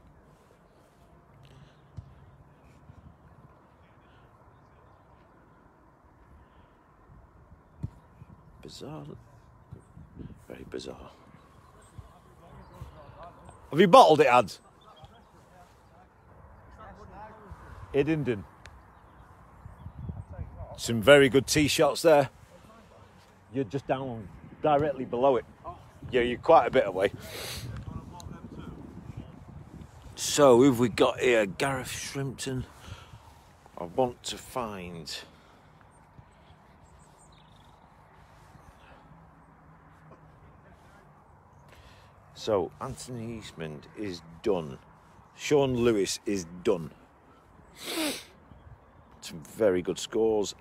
Bizarre. Very bizarre. Have you bottled it, Ads? Iddenden. Some very good tee shots there. You're just down directly below it. Yeah, you're quite a bit away. So, who've we got here? Gareth Shrimpton. I want to find... So, Anthony Eastman is done. Sean Lewis is done. Some very good scores.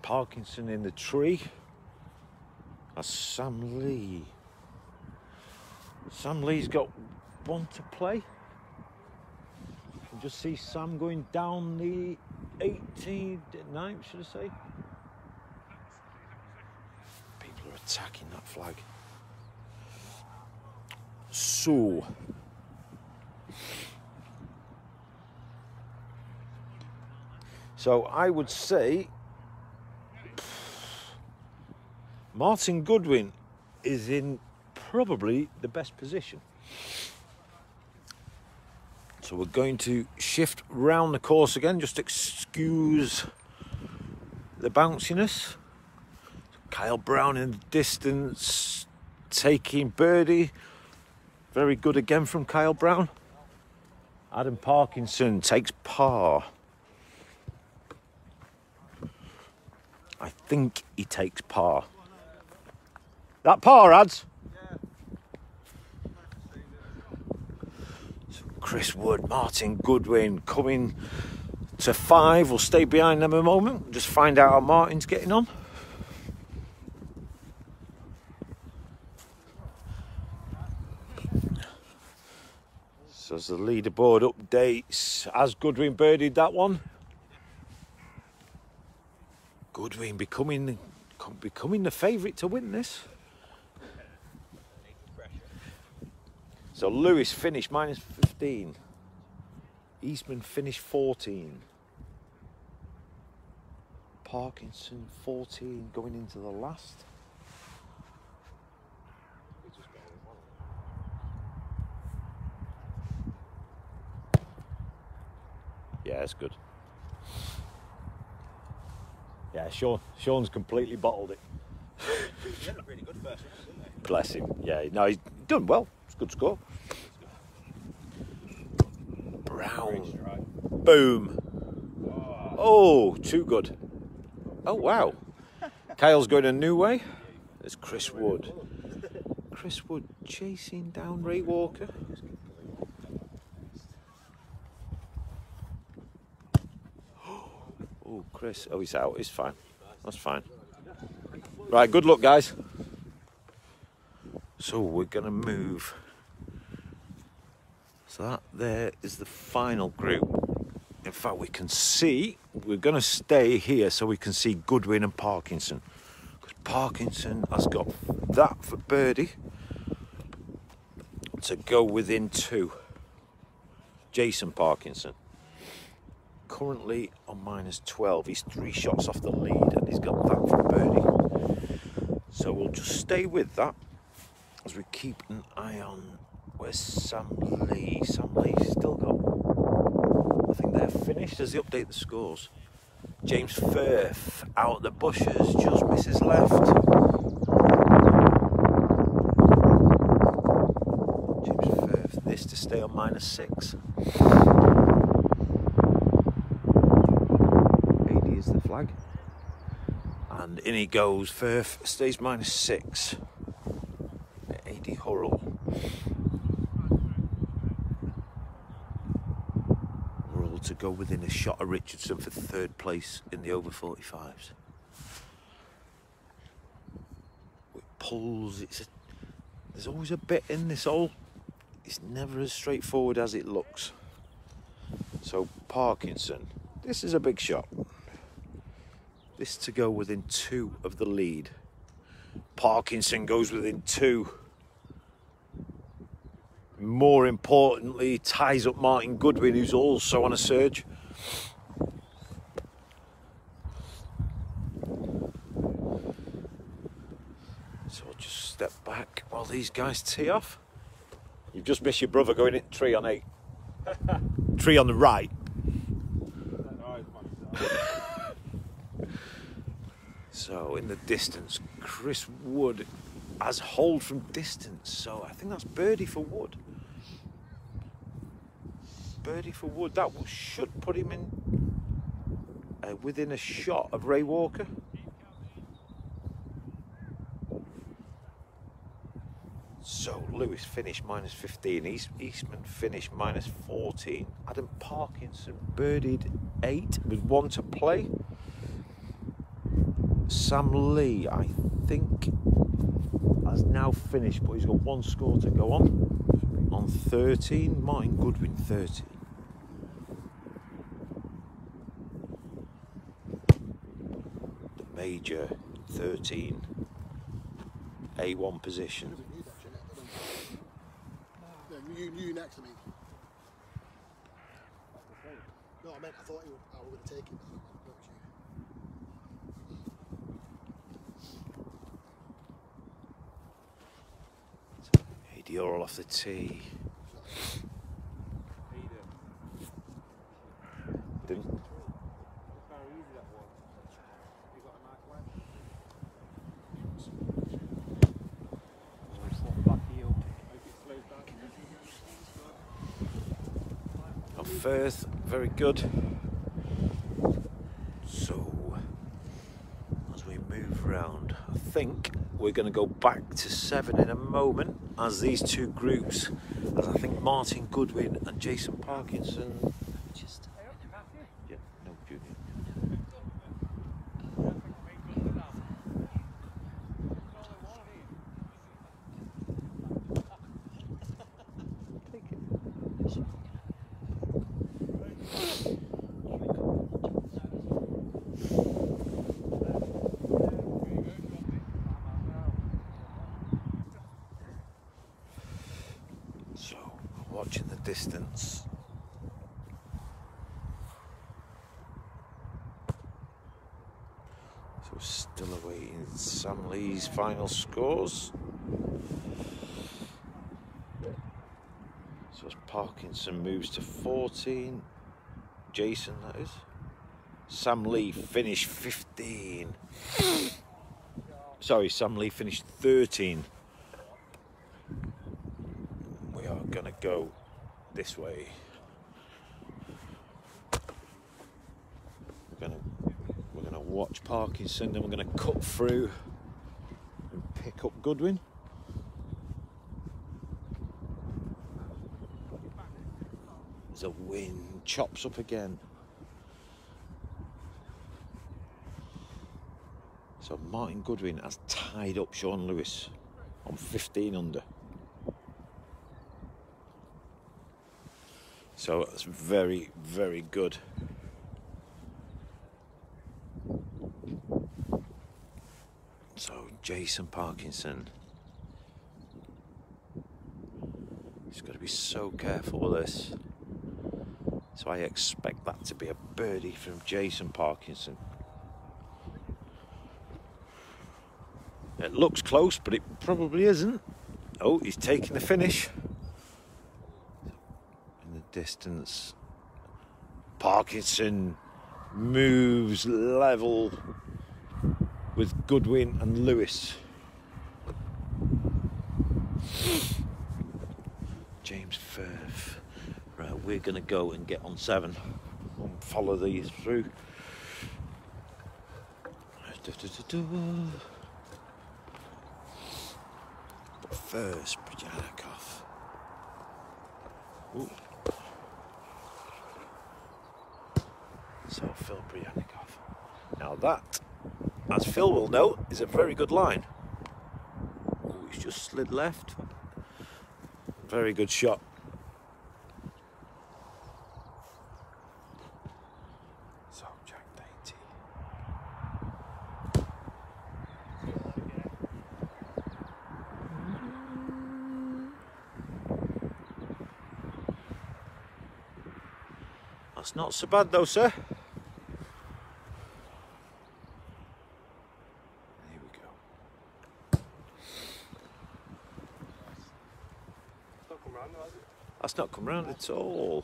Parkinson in the tree. That's Sam Lee. Sam Lee's got 1 to play. You can just see Sam going down the 18th, 9th, should I say. People are attacking that flag. So I would say Martin Goodwin is in probably the best position So we're going to shift round the course again, just excuse the bounciness. Kyle Brown in the distance, taking birdie. Very good again from Kyle Brown. Adam Parkinson takes par. I think he takes par. That par, Ads?
Yeah.
So Chris Wood, Martin Goodwin coming to 5. We'll stay behind them a moment. Just find out how Martin's getting on. So as the leaderboard updates, as Goodwin birdied that one. Goodwin becoming the favourite to win this. So Lewis finished minus 15. Eastman finished 14. Parkinson 14 going into the last. Yeah, it's good. Yeah, Sean's completely bottled it.
He had a really good first one, didn't he?
Bless him. Yeah, no, he's done well. It's a good score. Brown. Boom. Oh, too good. Oh, wow. Kyle's going a new way. There's Chris Wood. Chris Wood chasing down Ray Walker. Oh, Chris. Oh, he's out. He's fine. That's fine. Right, good luck, guys. So we're going to move. So that there is the final group. In fact, we can see, we're going to stay here so we can see Goodwin and Parkinson. Because Parkinson has got that for birdie to go within 2. Jason Parkinson. Currently on minus 12. He's 3 shots off the lead and he's got that for birdie. So we'll just stay with that as we keep an eye on where's Sam Lee. Sam Lee's still got, I think they're finished as they update the scores. James Firth out the bushes, just misses left. James Firth, this to stay on minus 6. 80 is the flag. And in he goes, Firth stays minus 6. 80 Hurrell. Hurrell to go within a shot of Richardson for 3rd place in the over 45s. With pulls, there's always a bit in this hole. It's never as straightforward as it looks. So Parkinson, this is a big shot. This to go within 2 of the lead. Parkinson goes within 2. More importantly, ties up Martin Goodwin, who's also on a surge. So I'll just step back while these guys tee off. You've just missed your brother going in tree on 8. Tree on the right. So in the distance, Chris Wood has hold from distance. So I think that's birdie for Wood. Birdie for Wood. That should put him in within a shot of Ray Walker. So Lewis finished minus 15. Eastman finished minus 14. Adam Parkinson birdied 8 with 1 to play. Sam Lee, I think, has now finished, but he's got 1 score to go on 13. Martin Goodwin 13. The major 13. A1 position.
You next to me. No, I meant I thought I was going to take it.
You're all off the tee. Firth, very good. So, as we move round, I think we're going to go back to 7 in a moment, as these two groups, as I think Martin Goodwin and Jason Parkinson, yeah, no junior. So, watching the distance. So, still awaiting Sam Lee's final scores. So, as Parkinson moves to 14, Jason, that is. Sam Lee finished 15. Sorry, Sam Lee finished 13. We are going to go this way. We're going to watch Parkinson, then we're going to cut through and pick up Goodwin. There's a wind, chops up again. So Martin Goodwin has tied up Sean Lewis on 15 under. So that's very, very good. So Jason Parkinson. He's got to be so careful with this. So I expect that to be a birdie from Jason Parkinson. It looks close, but it probably isn't. Oh, he's taking the finish. In the distance, Parkinson moves level with Goodwin and Lewis. James Firth. Right, we're going to go and get on 7 and follow these through. But first, Brianikov. Ooh. So Phil Brianikov. Now that, as Phil will know, is a very good line. Oh, he's just slid left. Very good shot. So Jack Dainty. That's not so bad though, sir. Here we go. That's not come round at all.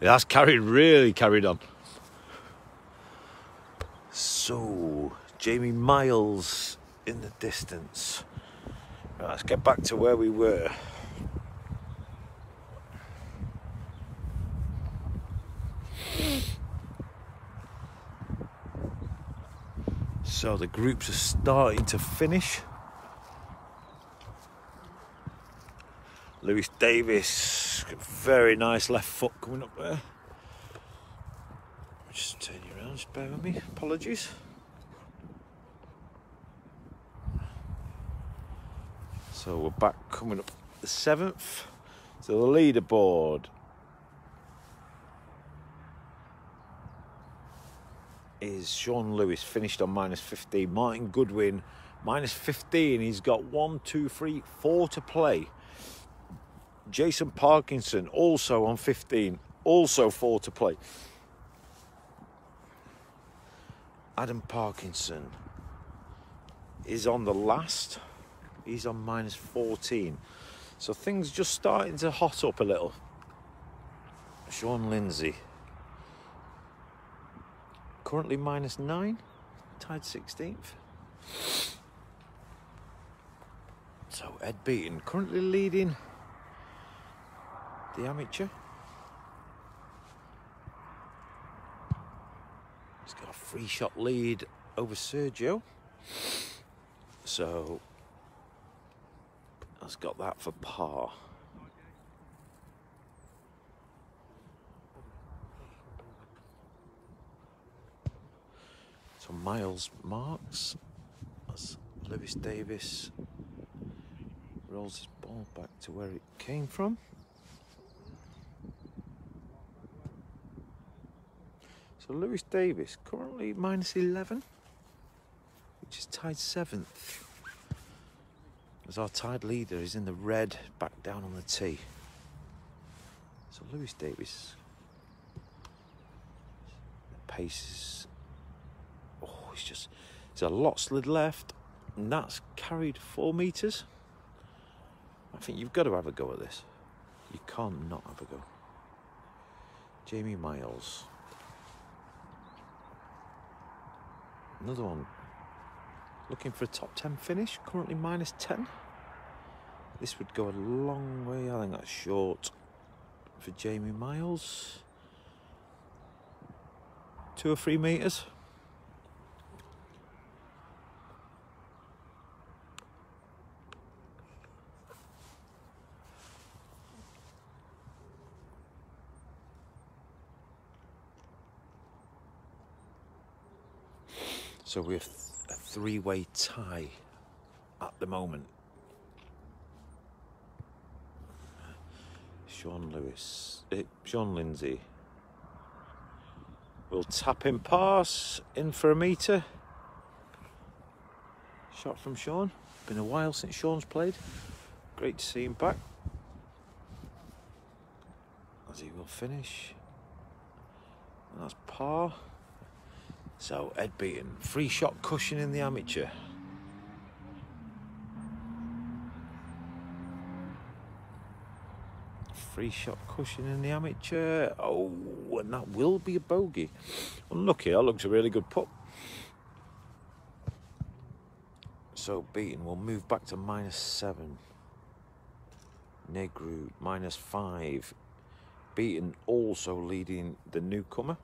Yeah, that's really carried on. So, Jamie Miles in the distance. Right, let's get back to where we were. So the groups are starting to finish. Lewis Davis, very nice left foot coming up there. Just turn you around, just bear with me, apologies. So we're back coming up the 7th. So the leaderboard is Sean Lewis finished on -15. Martin Goodwin -15. He's got 1, 2, 3, 4 to play. Jason Parkinson also on 15, also 4 to play. Adam Parkinson is on the last. He's on -14. So things just starting to hot up a little. Sean Lindsay currently -9, tied 16th. So Ed Beaton currently leading the amateur. He's got a 3-shot lead over Sergio. So has got that for par. So Miles marks as Lewis Davis rolls his ball back to where it came from. So Lewis Davis currently -11, which is tied 7th. As our tied leader is in the red back down on the tee. So Lewis Davis, the pace is, there's a lot slid left, and that's carried 4 metres. I think you've got to have a go at this. You can't not have a go. Jamie Miles. Another one. Looking for a top 10 finish, currently -10. This would go a long way. I think that's short for Jamie Miles. 2 or 3 metres. So we have a 3-way tie at the moment. Sean Lindsay will tap in pass in for a metre. Shot from Sean. Been a while since Sean's played. Great to see him back. As he will finish. And that's par. So Ed Beaton, 3-shot cushion in the amateur. Three-shot cushion in the amateur. Oh, and that will be a bogey. Unlucky, that looks a really good putt. So Beaton will move back to -7. Negru -5. Beaton also leading the newcomer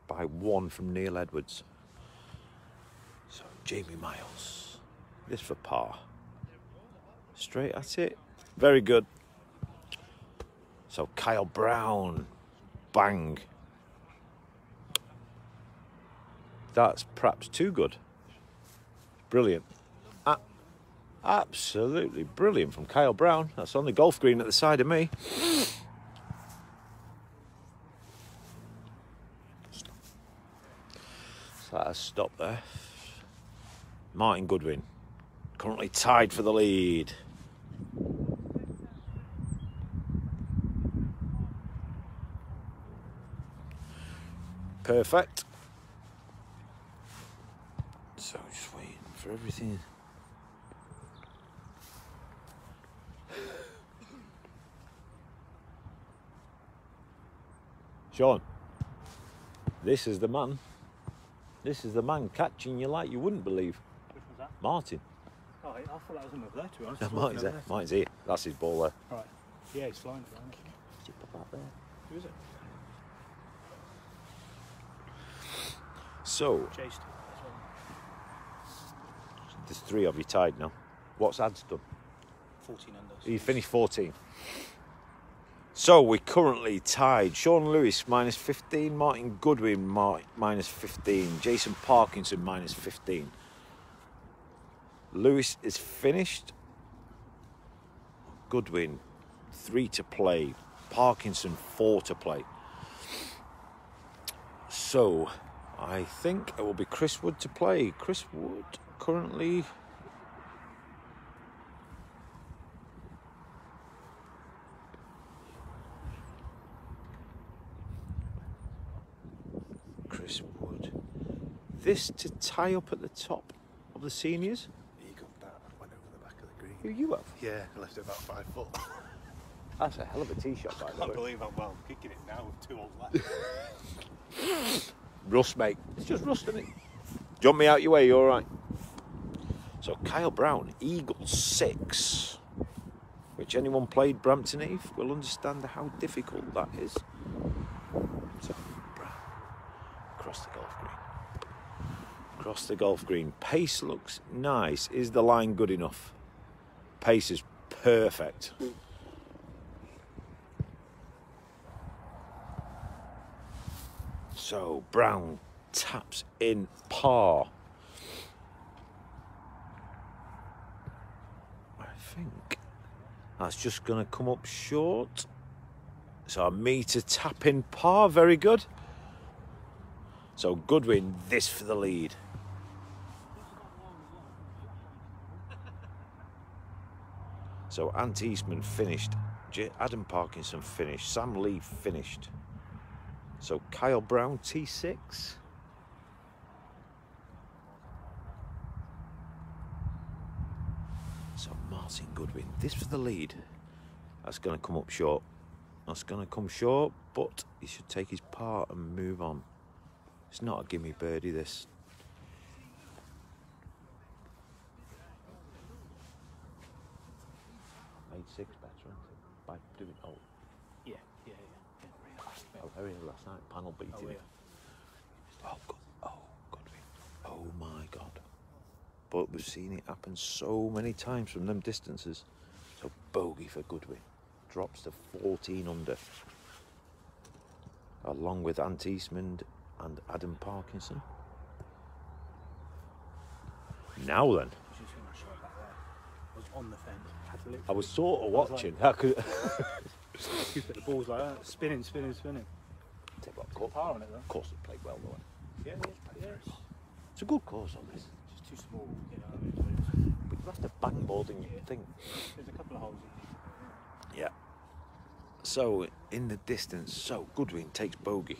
by 1 from Neil Edwards. So Jamie Miles, this for par. Straight at it, very good. So Kyle Brown, bang. That's perhaps too good. Brilliant. Absolutely brilliant from Kyle Brown. That's on the golf green at the side of me. So that's stopped there. Martin Goodwin, currently tied for the lead. Perfect. So just waiting for everything. Sean, this is the man. This is the man catching you like you wouldn't believe.
Which was that?
Martin.
Oh, I thought that was him over there, to be honest.
No, Martin's there. Martin's here. That's his ball there.
Right. Yeah, he's flying around.
Did you put that there?
Who is it?
So,
Chased.
there's 3 of you tied now. What's Ad's done?
14 under.
He finished 14. So we're currently tied. Sean Lewis -15, Martin Goodwin -15, Jason Parkinson -15. Lewis is finished. Goodwin 3 to play. Parkinson 4 to play. So I think it will be Chris Wood to play. Chris Wood currently this to tie up at the top of the seniors.
He got that. Went over the back of the green.
Who you have?
Yeah, I left it about 5 foot.
That's a hell of a tee shot, by
I
the
can't
way.
believe how well I'm kicking it now with 2 holes left.
Rust, mate. It's just rust, isn't it? Jump me out your way, you all right? So So Kyle Brown, eagle 6, which anyone played Brampton Heath will understand how difficult that is. So Brown, across the golf green. Across the golf green. Pace looks nice. Is the line good enough? Pace is perfect. So Brown taps in par. I think that's just going to come up short. So a metre tap in par, very good. So Goodwin, this for the lead. So Ant Eastman finished, Adam Parkinson finished, Sam Lee finished. So Kyle Brown, T6. So Martin Goodwin, this for the lead. That's going to come up short. That's going to come short, but he should take his par and move on. It's not a gimme birdie, this. Made 6 better, hasn't it? By doing, oh.
Yeah.
Oh, very last night, panel beating
Oh, yeah.
it. Oh, God. Oh, Goodwin. Oh, my God. But we've seen it happen so many times from them distances. So bogey for Goodwin. Drops to 14 under. Along with Ant Eastman and Adam Parkinson. Now then.
I was on the fence.
I was sort of watching. How could
You put the balls like that, spinning.
Take what, course.
Par on it though.
Of course, it played well though.
Yeah.
It's a good course on this.
Just too small, you know.
But you have to bang more than you think.
There's a couple of holes.
Yeah. So in the distance, so Goodwin takes bogey.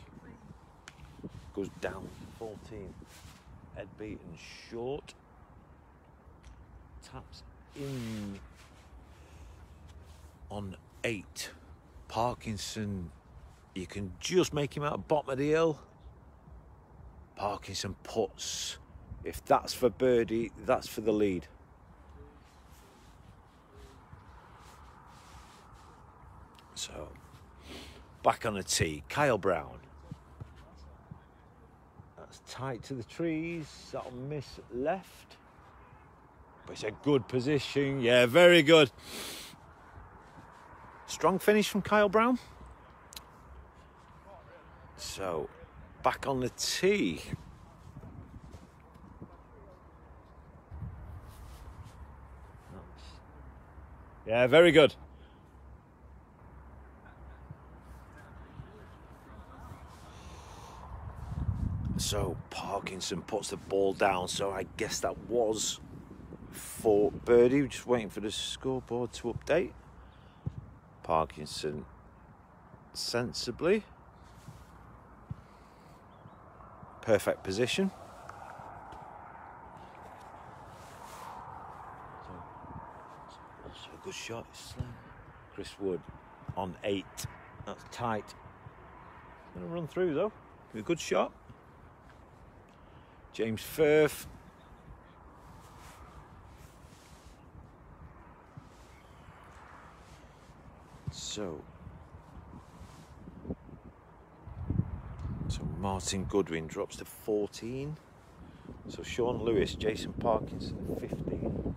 Goes down 14. Head beaten short. Taps in on 8. Parkinson, you can just make him out bottom of the hill. Parkinson puts. If that's for birdie, that's for the lead. So, back on the tee, Kyle Brown. That's tight to the trees. That'll miss left. But it's a good position. Yeah, very good. Strong finish from Kyle Brown. So, back on the tee. Yeah, very good. So Parkinson puts the ball down. So I guess that was for birdie. We're just waiting for the scoreboard to update. Parkinson sensibly. Perfect position. Also a good shot. Chris Wood on 8. That's tight. Going to run through though. A good shot. James Firth. So Martin Goodwin drops to 14. So Sean Lewis, Jason Parkinson, 15.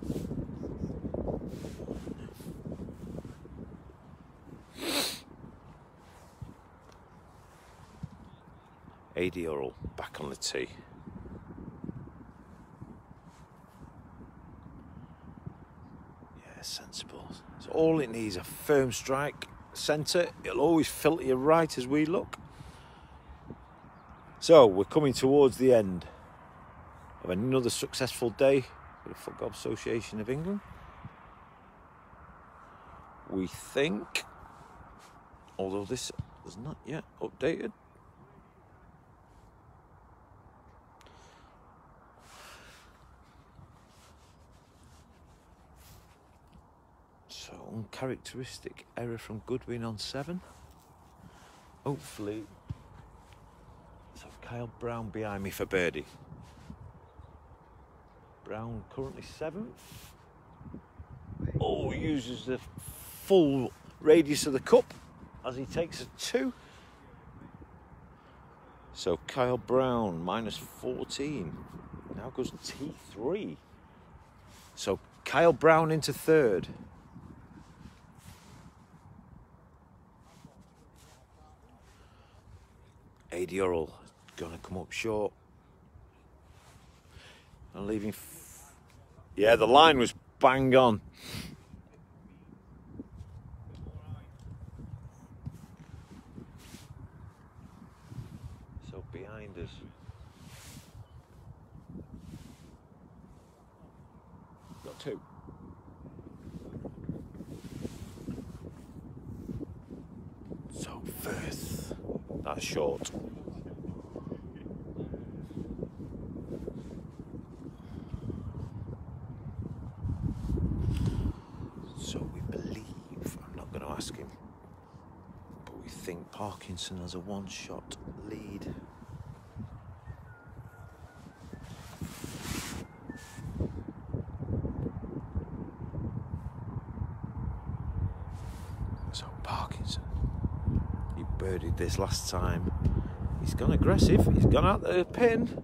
AD Earl back on the tee. Yeah, sensible. So all it needs is a firm strike, centre. It'll always filter you right as we look. So we're coming towards the end of another successful day with the FootGolf Association of England. We think, although this is not yet updated, so uncharacteristic error from Goodwin on 7. Hopefully. So Kyle Brown behind me for birdie. Brown currently 7th. Oh, uses the full radius of the cup as he takes a 2. So Kyle Brown minus 14. Now goes T3. So Kyle Brown into 3rd. Adi Earl gonna come up short. And leaving. Yeah, the line was bang on. So behind us. Got 2. So Firth. That's short. So we believe, I'm not going to ask him, but we think Parkinson has a 1-shot lead. So Parkinson, he birdied this last time. He's gone aggressive, he's gone out the pin.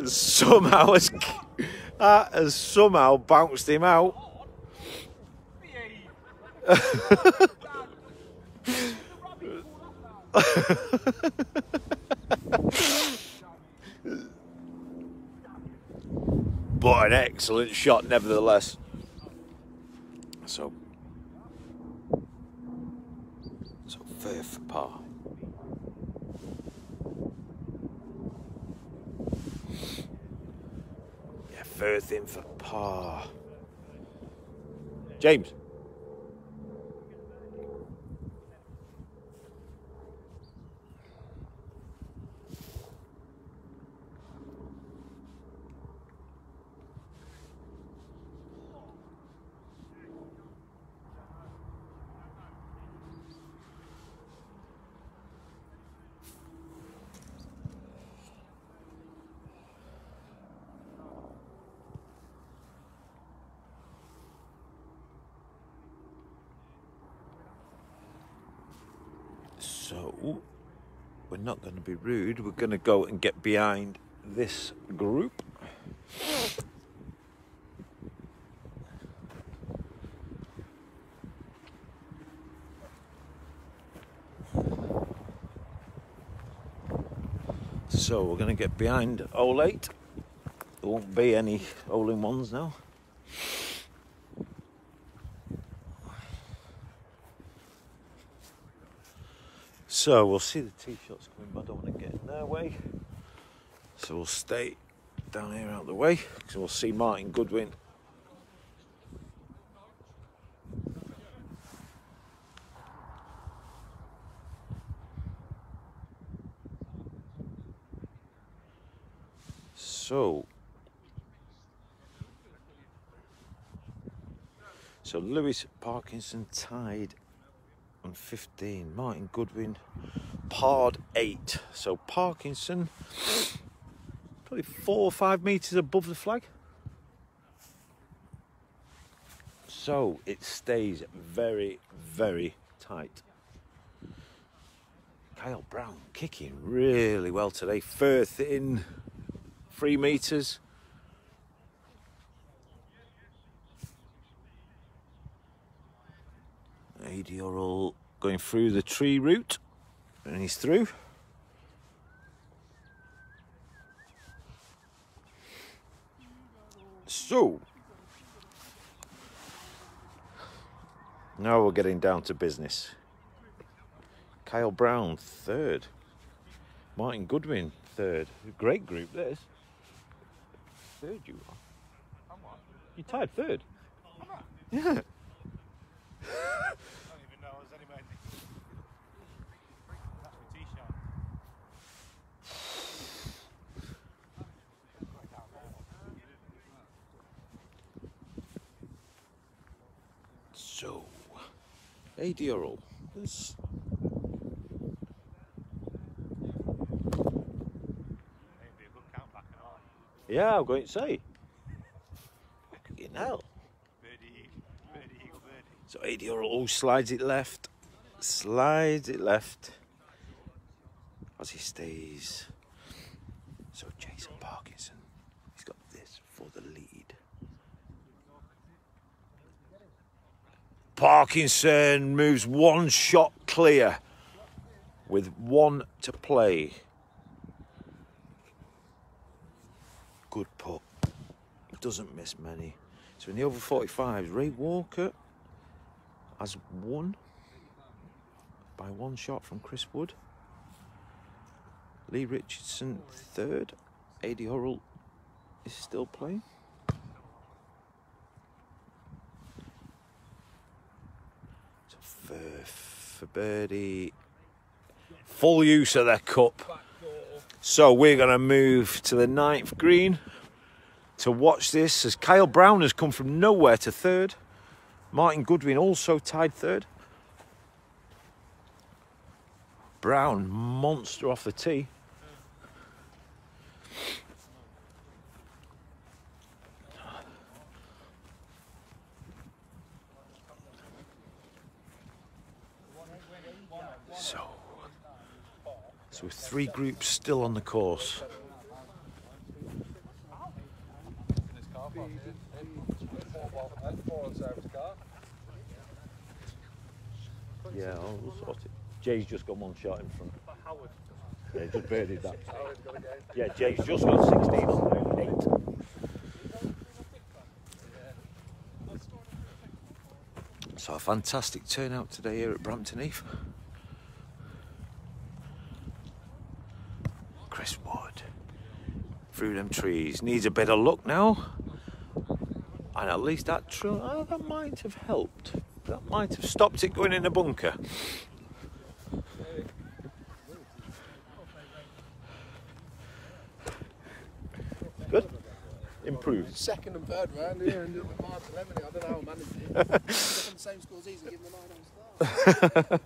Somehow has somehow bounced him out. But an excellent shot nevertheless. So Firth for par. Yeah, Firth in for par. James. So, we're not going to be rude. We're going to go and get behind this group. So, we're going to get behind hole 8. There won't be any hole-in-ones now. So we'll see the tee shots coming, but I don't want to get in their way. So we'll stay down here out of the way, because we'll see Martin Goodwin. So Lewis Parkinson tied on 15. Martin Goodwin parred 8. So Parkinson probably 4 or 5 metres above the flag. So it stays very, very tight. Kyle Brown kicking really well today. Firth in 3 metres. Adi Earl going through the tree route, and he's through. So now we're getting down to business. Kyle Brown 3rd, Martin Goodwin 3rd. Great group this. 3rd you are. You tied 3rd. Yeah.
I don't even know. I was anywhere near. That's my tee shot.
So, Adi Earl. Yeah, I'm going to say. Fucking hell.
Birdie, birdie, eagle, birdie.
So 80 Hurl slides it left. Slides it left. As he stays. So Jason Parkinson, he's got this for the lead. Parkinson moves one shot clear with one to play. Good putt. Doesn't miss many. So in the over 45s, Ray Walker has won by one shot from Chris Wood. Lee Richardson third. Aidy Hurrell is still playing. So for birdie, full use of their cup. So we're going to move to the 9th green to watch this as Kyle Brown has come from nowhere to third. Martin Goodwin also tied third. Brown, monster off the tee. So with 3 groups still on the course. Yeah, I'll sort it. Jay's just got one shot in front. Yeah, just birdied that. Yeah, Jay's just got 16 on 8. So a fantastic turnout today here at Brampton Heath. Chris Wood through them trees, needs a bit of luck now, and at least that that might have helped. That might have stopped it going in the bunker. Good. Improved.
Second and third round here and the March 11. I don't know how I managed it. The same score as easy, give them a 9 on start.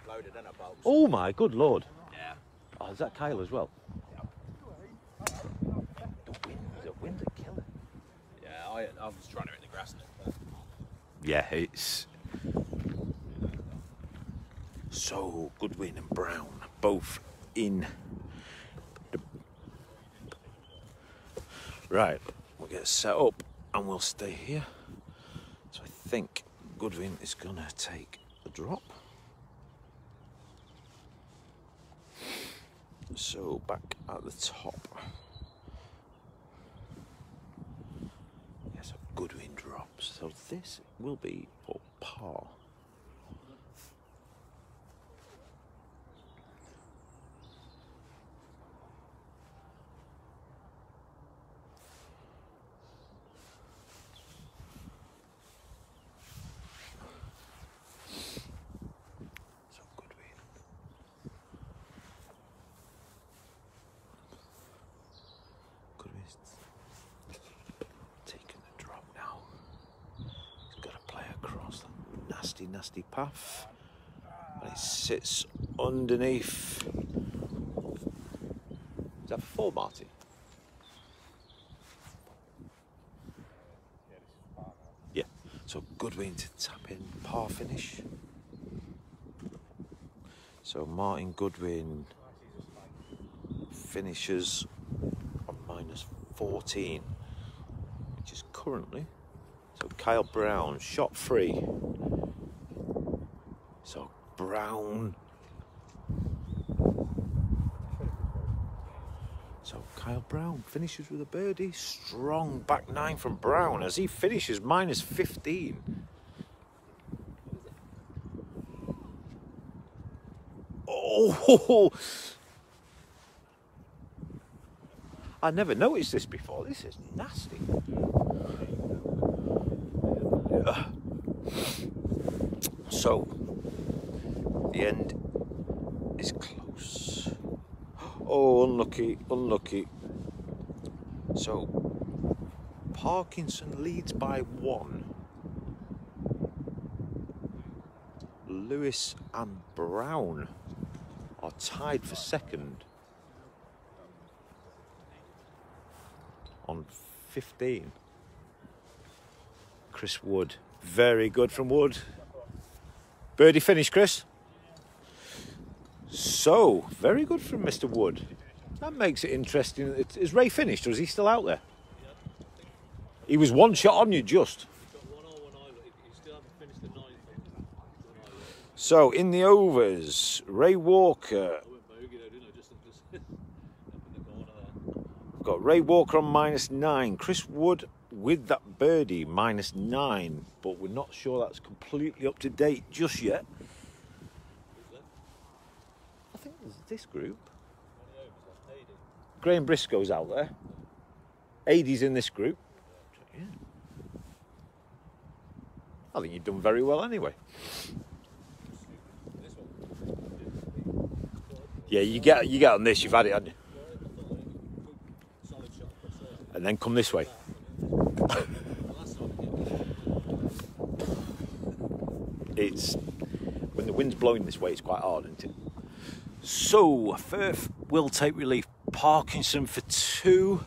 Imploded in a bolt.
Oh my good lord.
Yeah.
Oh, is that Kyle as well? The wind are killing.
Yeah, I was trying to hit the grass.
Yeah, it's... So, Goodwin and Brown both in. Right, we'll get set up and we'll stay here. So I think Goodwin is going to take the drop. So back at the top. Yes, a Goodwin drops. So this will be for par. Taking the drop now. He's got to play across that nasty path. And it sits underneath. Is that for 4, Marty? Yeah. So Goodwin to tap in, par finish. So Martin Goodwin finishes on -14, which is currently. So Kyle Brown shot free. So Brown. So Kyle Brown finishes with a birdie. Strong back 9 from Brown as he finishes -15. Oh! I never noticed this before. This is nasty. So, the end is close. Oh, unlucky, unlucky. So, Parkinson leads by 1. Lewis and Brown are tied for second. on 15. Chris Wood. Very good from Wood. Birdie finish, Chris. So, very good from Mr. Wood. That makes it interesting. Is Ray finished, or is he still out there? He was one shot on you, just. So, in the overs, Ray Walker. We've got Ray Walker on -9. Chris Wood with that birdie -9. But we're not sure that's completely up to date just yet. I think there's this group. Graham Briscoe's out there. Adie's in this group. Yeah. I think you've done very well anyway. Yeah, you get on this, you've had it, haven't you? And then come this way. It's when the wind's blowing this way, it's quite hard, isn't it? So Firth will take relief. Parkinson for 2.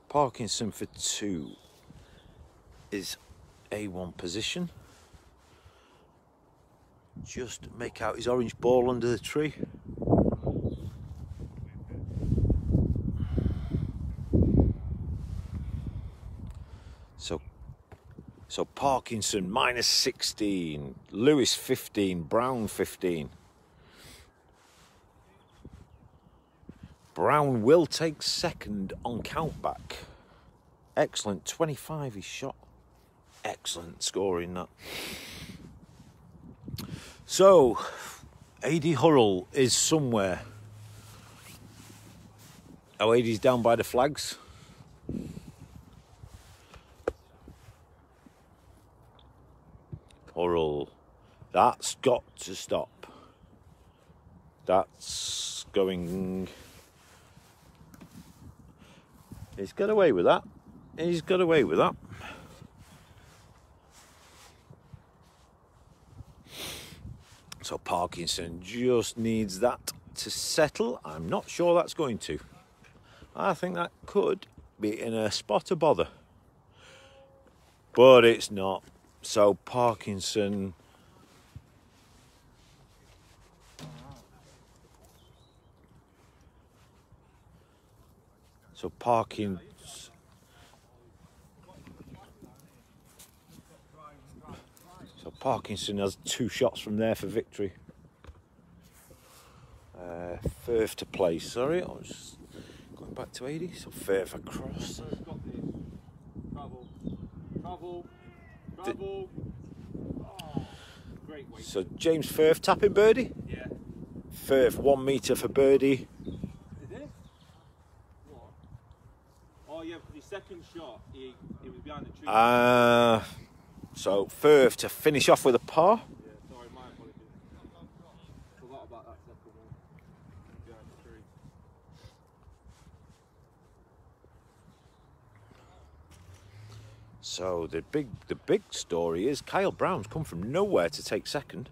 Parkinson for 2 is A1 position. Just make out his orange ball under the tree. So Parkinson -16, Lewis 15, Brown 15. Brown will take second on countback. Excellent, 25 he shot. Excellent scoring that. So, A.D. Hurrell is somewhere. Oh, A.D.'s down by the flags. Hurrell, that's got to stop. That's going... He's got away with that. He's got away with that. So Parkinson just needs that to settle. I'm not sure that's going to. I think that could be in a spot of bother. But it's not. So Parkinson... So Parkinson has 2 shots from there for victory. Firth to play, sorry. I was just going back to 80. So Firth across.
Travel. Oh, great weight.
So James Firth tapping birdie.
Yeah.
Firth 1 metre for birdie.
Is it? What? Oh yeah, because his second shot, he was behind the tree.
So Firth to finish off with a par.
Yeah, sorry, my apologies. Forgot about that second one. Behind the tree.
So the big story is Kyle Brown's come from nowhere to take second.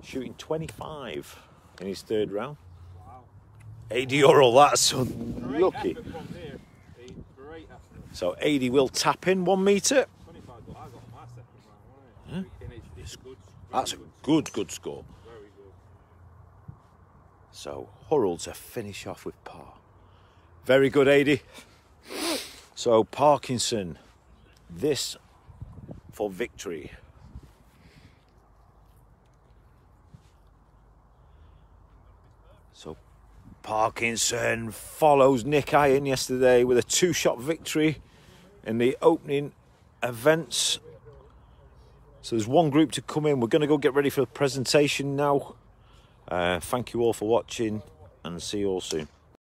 Shooting 25 in his 3rd round.
Wow.
A.D. Hurrell, that's unlucky.
Great effort from here. Great effort.
So A.D. will tap in 1 metre.
25, but I got my second round, right? It's good.
That's a good score.
Very good.
So Hurrell to finish off with par. Very good, A.D. So Parkinson, this for victory. So Parkinson follows Nick Iron yesterday with a 2-shot victory in the opening events. So there's one group to come in. We're going to go get ready for the presentation now. Thank you all for watching and see you all soon.